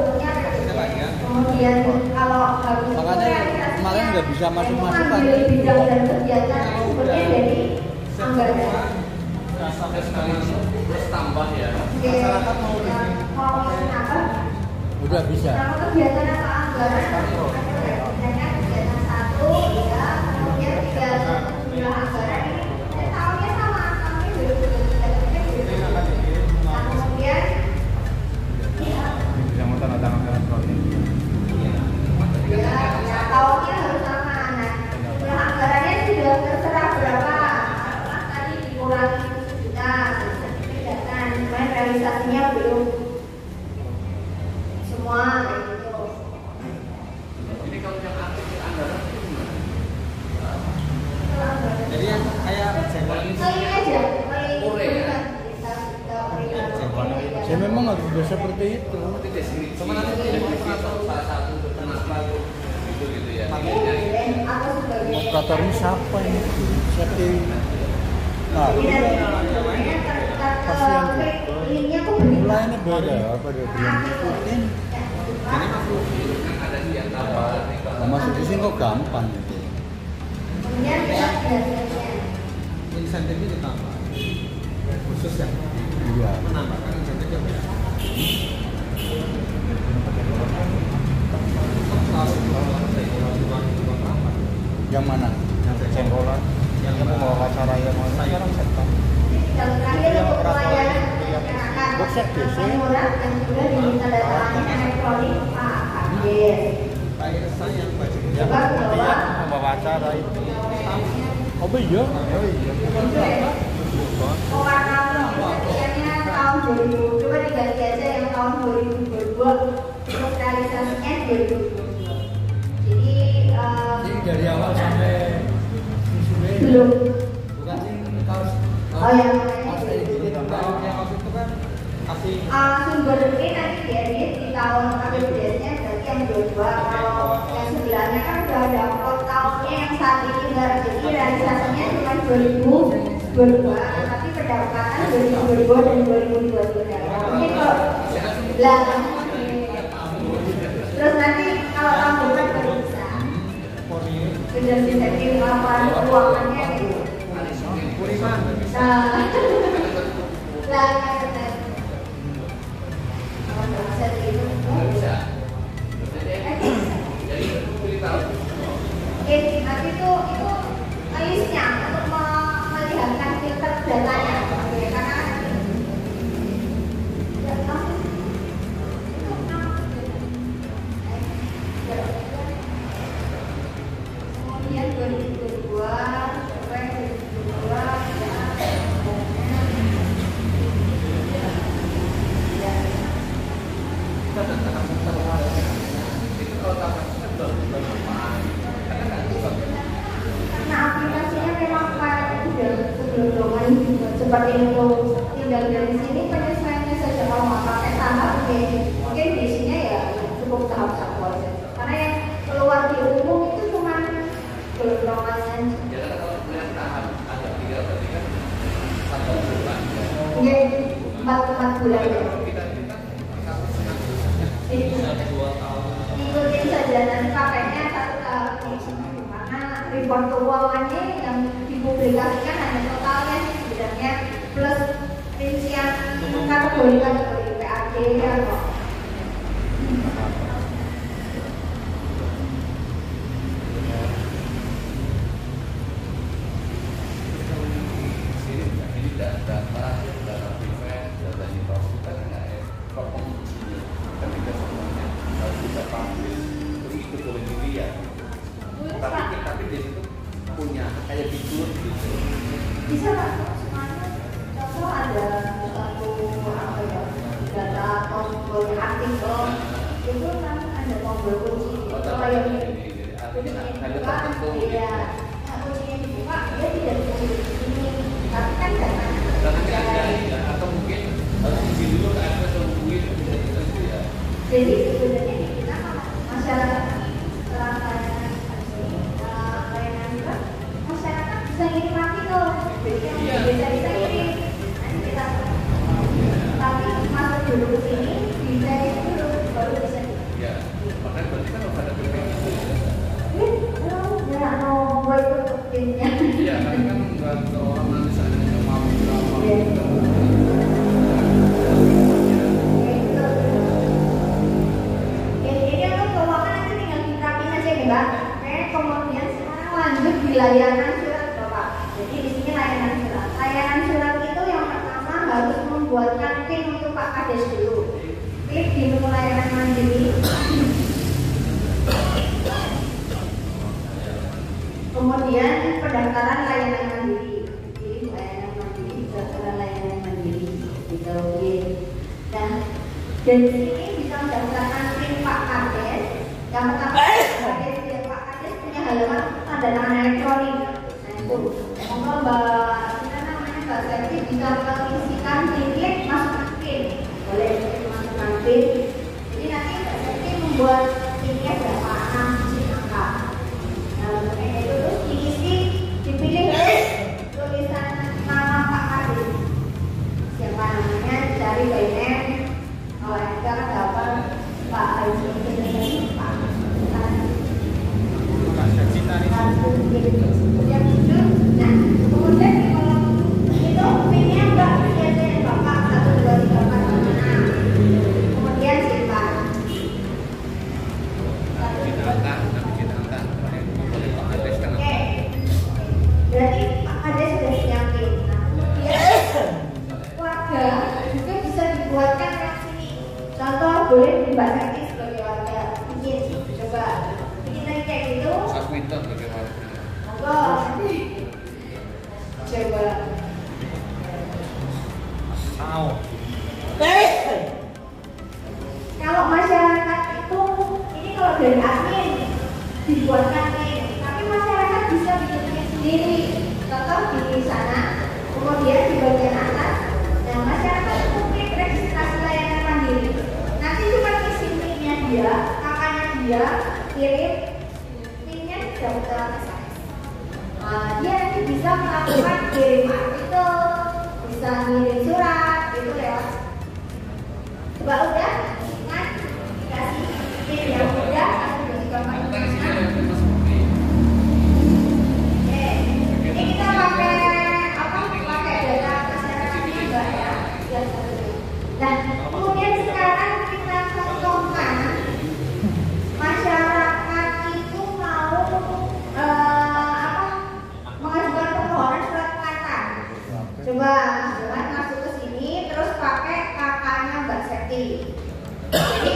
S2: kemudian kalau harus
S11: makanya kemarin nggak bisa masuk-masuk kan
S2: bidang dan kegiatan sebenarnya dari anggaran.
S5: Terus tambah ya.
S10: Masyarakat mau apa?
S11: Udah bisa.
S10: Kalau kegiatan apa anggaran? Kegiatan satu, ya, kemudian tiga jumlah anggaran ini tahunnya sama, tahunnya 2023. Nah, kemudian
S9: Yang tanda tangan elektronik.
S10: ya, tahunnya harus sama. Nah, jumlah anggarannya sudah terserah berapa. Tadi dikurangi 1 juta, kegiatan, cuman realisasinya belum semua kayak gitu.
S5: Ini kalau yang aktif anggaran gimana?
S12: Jadi yang kayak
S10: Kali aja,
S11: Ya memang harus sudah seperti itu.
S5: Cuma nanti salah satu kenapa gitu ya.
S11: Operatornya siapa ini? Seperti nah, kasihan juga. Mulainya beda apa dia belum ikutin.
S5: Jadi masuk kan ada di antara
S11: Nah, masuk di sini kok gampang gitu.
S12: insentifnya ditambah khusus yang
S11: Iya.
S12: menambahkan insentifnya beda.
S11: Yang mana?
S12: Yang cengkolan, yang membawa acara yang mana? Sekarang sektor.
S11: Boxer DC.
S10: yang sudah ditandatangani elektronik
S12: Kayak saya yang baca.
S11: Yang membawa acara itu. Oh iya. Oh iya.
S10: Pekerjaannya tahun 2000, coba diganti aja yang tahun 2022 untuk realisasinya 2022. Jadi
S11: dari awal sampai
S10: belum.
S12: Bukan sih kaos.
S10: Oh yang
S12: Kaos itu kan kasih
S10: sumber ini nanti diedit di tahun APBDS-nya berarti yang 22. Kalau yang sebelahnya kan udah ada plot tahunnya yang saat ini enggak, jadi realisasinya cuma 2022, tapi pendapatan 2022 dan 2023. Mungkin kalau terus nanti kalau tahun depan baru bisa sudah bisa laporan keuangannya gitu. Nanti itu listnya untuk melihatkan filter datanya, karena kemudian 2022 sampai 2022 karena aplikasinya memang kayak udah sebelum seperti itu, tinggal dari sini penyesuaiannya saja. Kalau nggak pakai tahap mungkin isinya ya cukup tahap satu aja, karena yang keluar di umum itu cuma dorongannya.
S5: Ya kalau punya tahap ada 3 berarti kan 1 bulan.
S10: Iya, 4 bulan ya. Ikutin saja, nanti pakainya 1 tahun, karena report keuangannya yang dipublikasikan hanya totalnya sebenarnya plus rincian kategori PAD atau
S5: Ini data private, data infrastruktur nggak ya? Kalau pengujinya ketika semuanya harus bisa tampil, terus itu boleh dilihat. Tapi di situ punya kayak fitur gitu.
S10: bisa lah, contoh ada satu apa ya, data tombol artikel itu kan ada tombol kunci. Kalau yang kuncinya dibuka, ya, kuncinya dibuka dia tidak bisa ini, tapi kan datanya
S5: Atau mungkin harus isi dulu ke address hubungin gitu ya.
S10: jadi sebenarnya di kita masyarakat setelah layanan juga masyarakat bisa nikmati tuh, bisa kirim nanti kita tapi masuk dulu ke sini bisa dulu baru bisa
S5: Ya, makanya berarti kan harus ada BPK.
S10: ya mau ikut timnya
S5: Iya, karena kan nggak orang nanti saja yang mau
S10: Kemudian sekarang lanjut di layanan surat Bapak. Jadi di sini layanan surat. Layanan surat itu yang pertama harus membuatkan PIN untuk Pak Kades dulu. Klik di menu layanan mandiri. Kemudian pendaftaran layanan mandiri. Jadi layanan mandiri, pendaftaran layanan mandiri. Diklik. Dan dari sini bisa mendaftarkan PIN Pak Kades. Yang pertama Pak Kades punya halaman tanda tangan elektronik. Nah itu, monggo Mbak Selvi bisa mengisikan diklik masukkan PIN. Boleh masukkan PIN. Jadi nanti Mbak Selvi membuat PIN-nya berapa 6 digit angka. Nah itu terus diisi, dipilih tulisan nama Pak Kades. Siapa namanya, dicari by name. Kalau enggak dapat Pak Haji ini Pak. Nah, kemudian kalau itu PIN-nya enggak biasanya Bapak 1, 2, 3, 4, 5, 6. Kemudian simpan. Oke. Berarti Pak Kades sudah siapin. Nah, kemudian warga juga bisa dibuatkan yang sini. Contoh boleh di Mbak Selvi sebagai warga bikin, coba bikin lagi kayak gitu. Coba. Kalau masyarakat itu, ini kalau dari admin dibuatkan PIN, tapi masyarakat bisa bikin PIN sendiri. Contoh di sana, kemudian di bagian atas, nah masyarakat itu klik registrasi layanan mandiri. Nanti cuma isi PIN-nya dia, kakaknya dia, kirim PIN-nya daftar SMS. Dia nanti bisa melakukan kirim artikel, bisa ngirim surat, itu lewat. Coba udah, kan dikasih PIN yang mudah, atau juga ini kita pakai apa? Pakai data masyarakat juga ya. Nah, kemudian sekarang kita contohkan masyarakat itu mau mengajukan permohonan surat pengantar. Coba masuk ke sini, terus pakai kakaknya Mbak Selvi. Jadi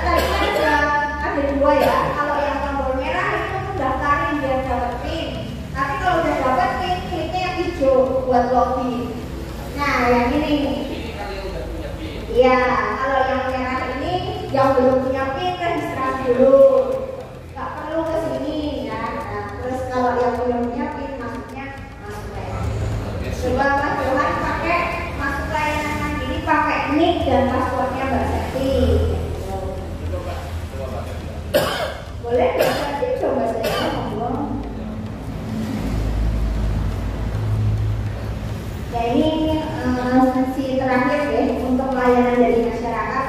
S10: tadi ada dua ya. Kalau yang tombol merah itu daftarin biar dapat PIN. Tapi kalau udah dapat PIN, kliknya yang hijau buat login. Nah, yang ini. Iya, kalau yang merah ini yang belum punya PIN registrasi dulu. Nggak perlu ke sini ya. Nah, terus kalau yang belum punya PIN masuknya masuk layanan. Coba Mas Johan pakai masuk layanan mandiri pakai nick dan passwordnya Mbak Selvi. Boleh Mbak Selvi coba saya ngomong. Ya ini sesi terakhir ya untuk layanan dari masyarakat.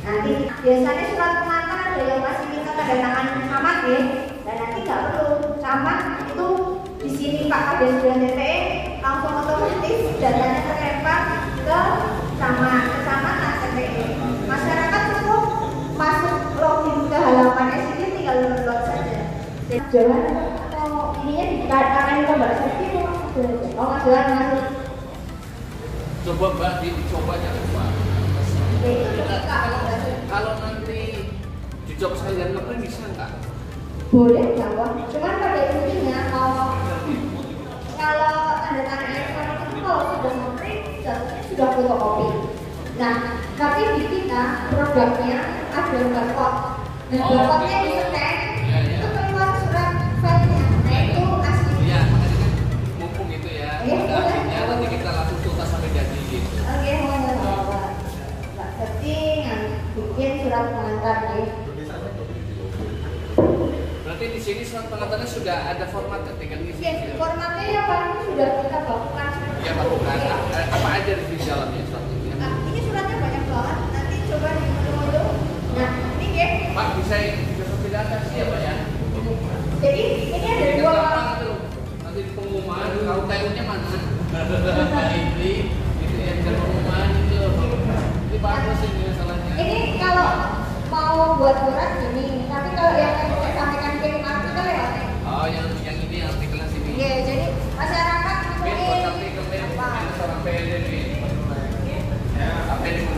S10: Nanti biasanya surat pengantar ada yang masih minta tanda tangan camat ya, dan nanti nggak perlu camat itu di sini Pak Kades sudah TTE langsung otomatis datanya terlempar ke kecamatan TTE. Masyarakat cukup masuk login ke halamannya sini tinggal download saja. Jangan atau ininya dikatakan ke Mbak Selvi Mas Johan masuk.
S5: Coba Mbak dicoba jangan lupa. Kalau nanti dicoba sekalian ngeprint bisa nggak?
S10: Boleh jawab. Cuman pada intinya kalau tanda tangan elektronik itu kalau sudah ngeprint sudah fotokopi. Nah, tapi di kita produknya ada barcode. Dan barcode-nya di-scan itu keluar surat filenya. Nah itu asli.
S5: Iya, makanya kan mumpung gitu ya. Aslinya nanti kita langsung tuntas sampai jadi gitu.
S10: Oke, Mbak Selvi bikin surat pengantar nih.
S5: Berarti di sini surat pengantarnya sudah ada formatnya, tinggal isi.
S10: Yes, formatnya ya Pak sudah kita bakukan.
S5: Ya bakukan. Apa aja di dalamnya surat ini?
S10: Ini suratnya banyak banget. Nanti coba di-download. Nah, ini ya.
S5: Pak bisa tidak ada siapa ya?
S10: Jadi ini ada dua.
S5: Nanti di pengumuman kalau TU-nya mana? Ini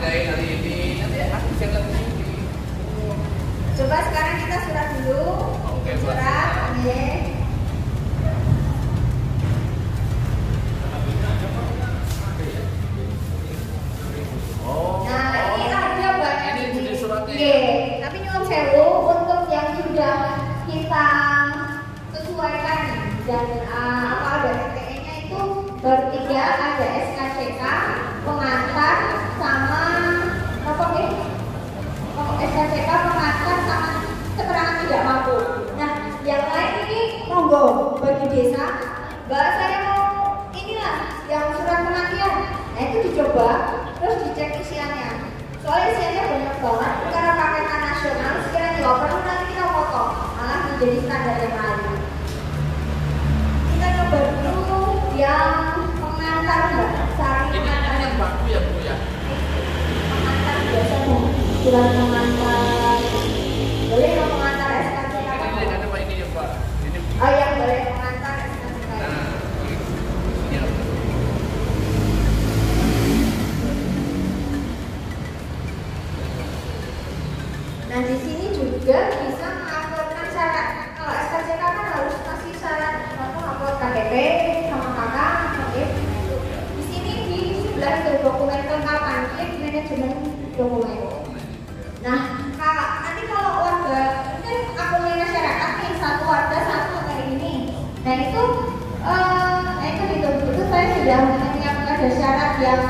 S5: ngerjain hari ini, nanti aku bisa lihat sini.
S10: Coba sekarang kita surat dulu.
S5: Oke,
S10: surat. Oke. Nah, ini ada banyak
S5: ini jenis suratnya.
S10: Oke, tapi nyuwun sewu untuk yang sudah kita sesuaikan dan apa ada STE-nya itu bertiga, ada SKCK, pengantar sama apa nih? SKCK, pengantar sama keterangan tidak mampu. Nah, yang lain ini monggo bagi desa, Mbak saya mau inilah yang surat kematian. Nah itu dicoba, terus dicek isiannya. Soalnya isiannya banyak banget, karena paketan nasional, sekiranya nggak perlu nanti kita potong, malah menjadi standar yang lain. Kita coba dulu yang pengantar Mbak Sari.
S5: Ini yang baku ya Bu ya?
S10: Pengantar biasa Bu, surat pengantar. Boleh yang pengantar SKCK?
S5: Ini ada apa ini ya Pak? Ini.
S10: Oh yang boleh pengantar SKCK. Nah di sini juga bisa menguploadkan syarat. Kalau SKCK kan harus kasih syarat upload KTP sama kakak. Oke. Di sini di sebelah itu dokumen kelengkapan, ini manajemen dokumen. Nah nanti kalau warga kan akunnya masyarakat nih satu warga satu kayak ini. Nah itu itu saya sudah menyiapkan ada syarat yang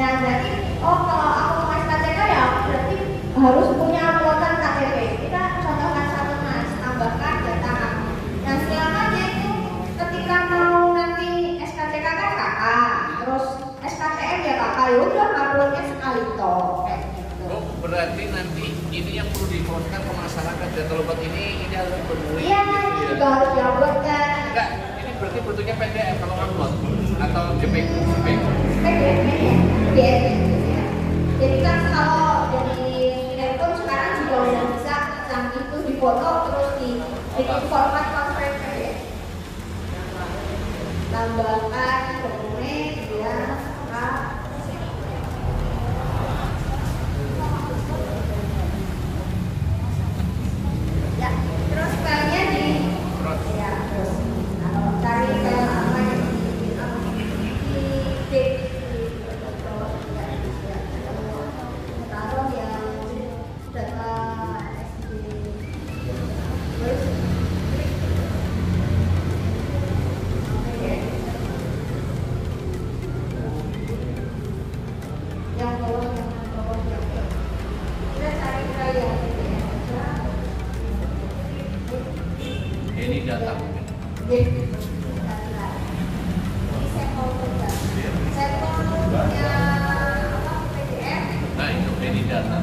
S10: nah berarti kalau aku mau SKCK ya berarti harus punya uploadan KTP. Kita contohkan satu mas, tambahkan data kamu. Nah selamanya itu ketika mau nanti SKCK kan kakak, terus SKTM ya kakak, ya udah uploadnya sekali toh kayak gitu.
S5: Oh berarti nanti ini yang perlu diinformasikan ke masyarakat ya kalau buat ini harus dipenuhi.
S10: Iya, juga harus diuploadkan.
S5: Enggak, ini berarti bentuknya PDF kalau upload atau JPEG?
S10: PDF. Jadi kan kalau dari handphone sekarang juga udah bisa canggih itu dipoto terus bikin format conference ya. Tambahkan dokumen ya. Ya, terus filenya di ya terus cari ke apa yang di taruh yang data SD terus yang bawah kita cari kaya
S5: Ini data. Nah itu ini data.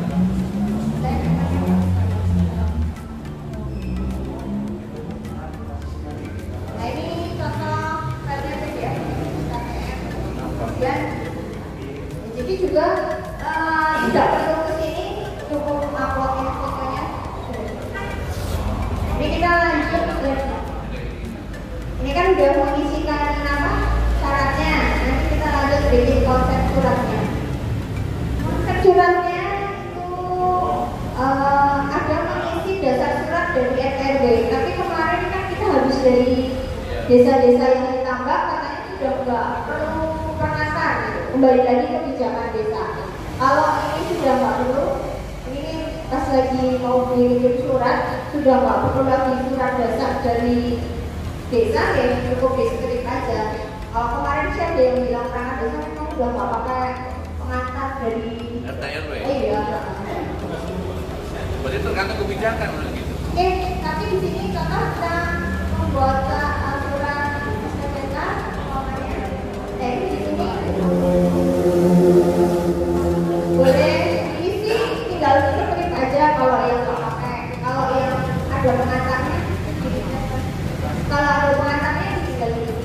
S10: Nah ini contoh filenya PDF kemudian jadi juga tidak perlu ke sini cukup uploadin fotonya. Ini kita lanjut ini kan udah mengisikan apa syaratnya, nanti kita lanjut bikin konsep suratnya. Konsep suratnya itu ada mengisi dasar surat dari RW, tapi kemarin kan kita habis dari desa-desa yang ditambah katanya sudah nggak perlu pengantar gitu. Kembali lagi kebijakan desa. Kalau ini sudah nggak perlu, ini pas lagi mau bikin surat sudah nggak perlu lagi surat dasar dari desa, ya cukup deskripsi aja. Kalau kemarin sih ada yang bilang perangkat desa memang sudah nggak pakai pengantar dari
S5: RT RW.
S10: Iya.
S5: Berarti tergantung kebijakan gitu.
S10: Oke, tapi di sini contoh kita membuat aturan SKCK, di sini boleh diisi, tinggal diketik aja kalau yang nggak pakai, kalau yang ada pengantarnya, kalau ada pengantarnya tinggal diisi.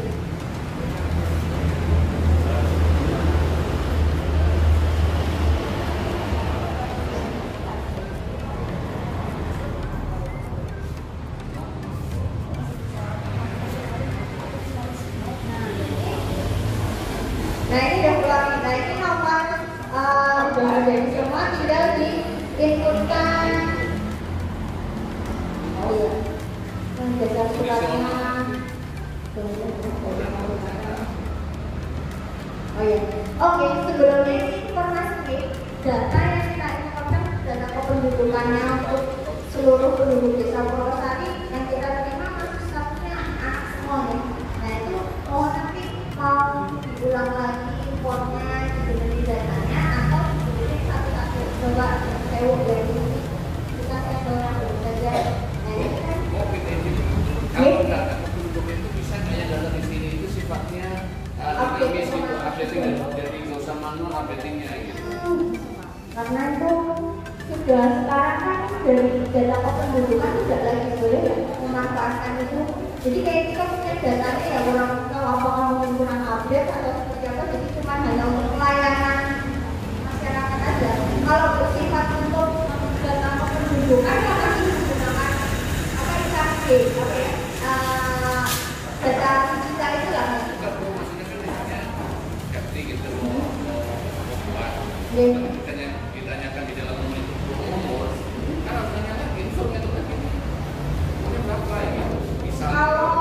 S10: udah ada semua, tinggal diinputkan. Oh iya, data suratnya. Oh iya, oke, sebelumnya ini informasi data yang kita inputkan, data kependudukannya untuk seluruh penduduk desa Purwosari yang kita terima masih statusnya anak semua ya. Nah itu nanti mau diulang lagi importnya, dibenerin datanya, atau dibenerin satu-satu. Coba saya dari sini kita sampelnya dulu saja. Nah ini kan
S1: kalau data penduduk itu bisa kayak data di sini itu sifatnya dinamis gitu, updating jadi nggak usah manual updatingnya gitu.
S10: Karena itu sudah sekarang kan dari data kependudukan tidak lagi boleh memanfaatkan itu. Jadi kayak kita punya datanya ya orang tahu apakah mungkin kurang update atau seperti apa. Jadi cuma hanya untuk pelayanan masyarakat aja. Kalau bersifat untuk data kependudukan ya masih menggunakan apa IKP, apa ya data digital itu lah.
S1: Ditanyakan di dalam itu umur, kan harus nanya lagi infonya itu lagi. Umurnya berapa ya? Bisa.
S10: Kalau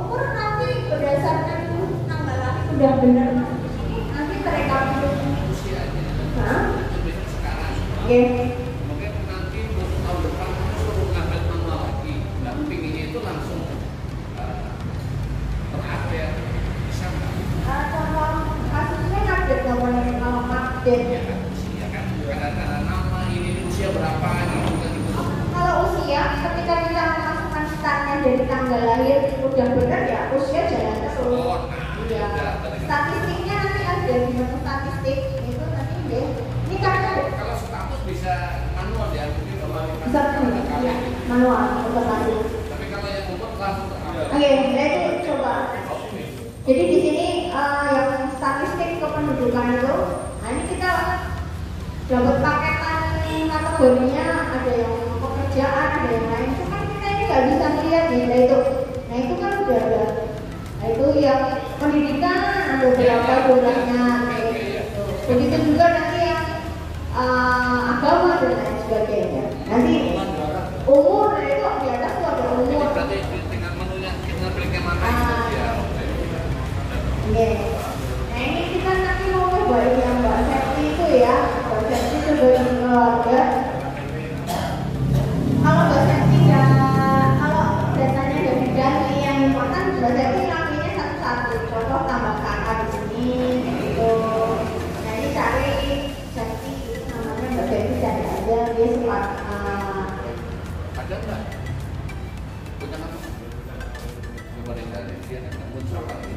S10: umur nanti berdasarkan tanggal lahir sudah benar nanti mereka
S1: usianya.
S10: Hah?
S1: Sekarang.
S10: Oke.
S1: Mungkin nanti tahun depan suruh ngupdate manual lagi. Nah, pinginnya itu langsung terupdate. Bisa nggak?
S10: Contoh kasusnya update nomornya kalau update.
S1: Karena nama ini usia berapa gitu.
S10: Kalau usia ketika kita memasukkan startnya dari tanggal lahir udah benar ya usia jalan terus. Iya. Statistiknya nanti ada di menu statistik itu nanti deh. Ini karena
S1: kalau status bisa manual ya, mungkin
S10: bisa ya, manual otomatis.
S1: Tapi kalau yang umur langsung
S10: Oke, itu coba. Jadi di sini yang statistik kependudukan itu, nah ini kita dapat paketan kategorinya, ada yang pekerjaan, ada yang lain. Cuman kita ini nggak bisa melihat ya, nah itu kan udah ada. Nah itu yang pendidikan ada berapa jumlahnya, gitu. Begitu juga nanti yang agama dan lain sebagainya. Nanti umur, nah itu di atas tuh ada umur.
S1: Berarti dengan menunya kita berikan mana ya.
S10: Nah ini kita nanti mau cobain yang Mbak Septi itu ya. Mbak Septi sebagai keluarga. Kalau Mbak Septi kalau datanya dari Dani yang important, Mbak Septi ngambilnya satu-satu. Contoh tambahkan A di sini, gitu. Nah ini cari Septi, namanya Mbak Septi cari aja dia sempat.
S1: Ada nggak? Punya apa? Coba dari dia yang muncul lagi.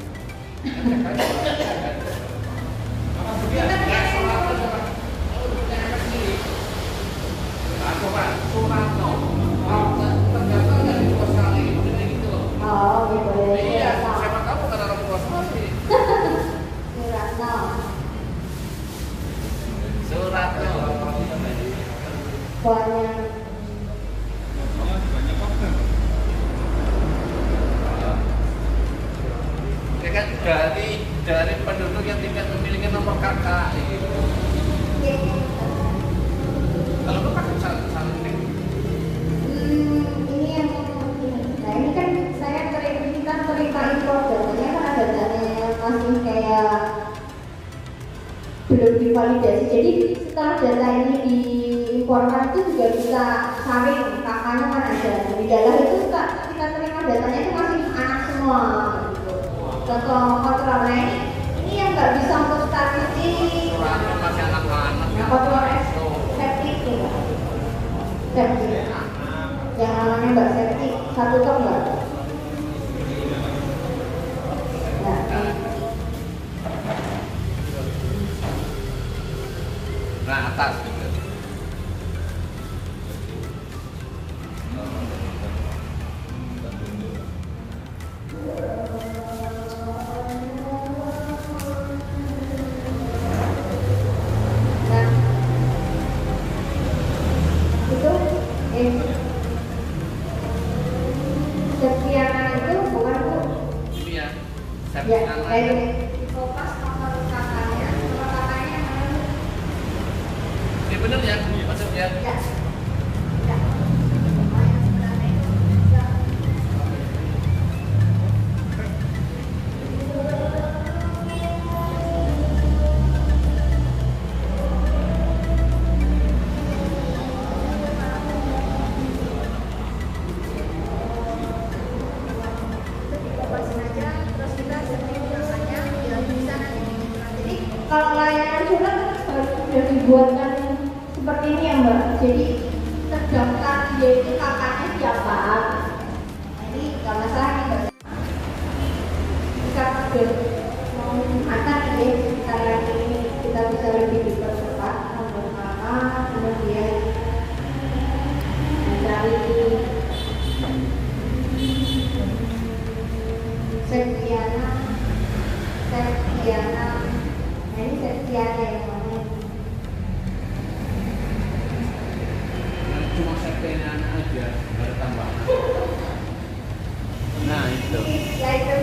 S10: Oh, gitu.
S1: Iya, siapa tahu kan orang Purwosari. Suratno.
S10: Banyak.
S1: Ya kan dari penduduk yang tidak memiliki nomor KK gitu. Kalau lu pakai saling
S10: Ini yang nah ini kan saya kita terima impor datanya kan ada datanya masih kayak belum divalidasi. Jadi setelah data ini diimporkan itu juga bisa saring kakaknya kan ada. Di dalam itu kita terima datanya itu masih anak semua. Contoh kontrol ini yang nggak bisa untuk statistik.
S1: masih anak-anak.
S10: Nah, kontrol septic ya. Septic. Yang namanya Mbak Septi satu top Mbak.
S1: Nah atas gitu.
S10: Ya, dari kopas nomor kakaknya, nomor kakaknya
S1: benar ya, maksudnya.
S10: Ya. Kalau layanan surat sudah dibuatkan seperti ini ya Mbak. Jadi terdaftar dia itu kakaknya siapa. Jadi nggak masalah nih Mbak. Kita sudah mau akan ini sekarang ini kita bisa lebih dipercepat pertama, kemudian mencari Septiana. Nah ini Septiana yang mana?
S1: Cuma Septiana aja, ada tambahan. Nah itu.
S10: Ya itu.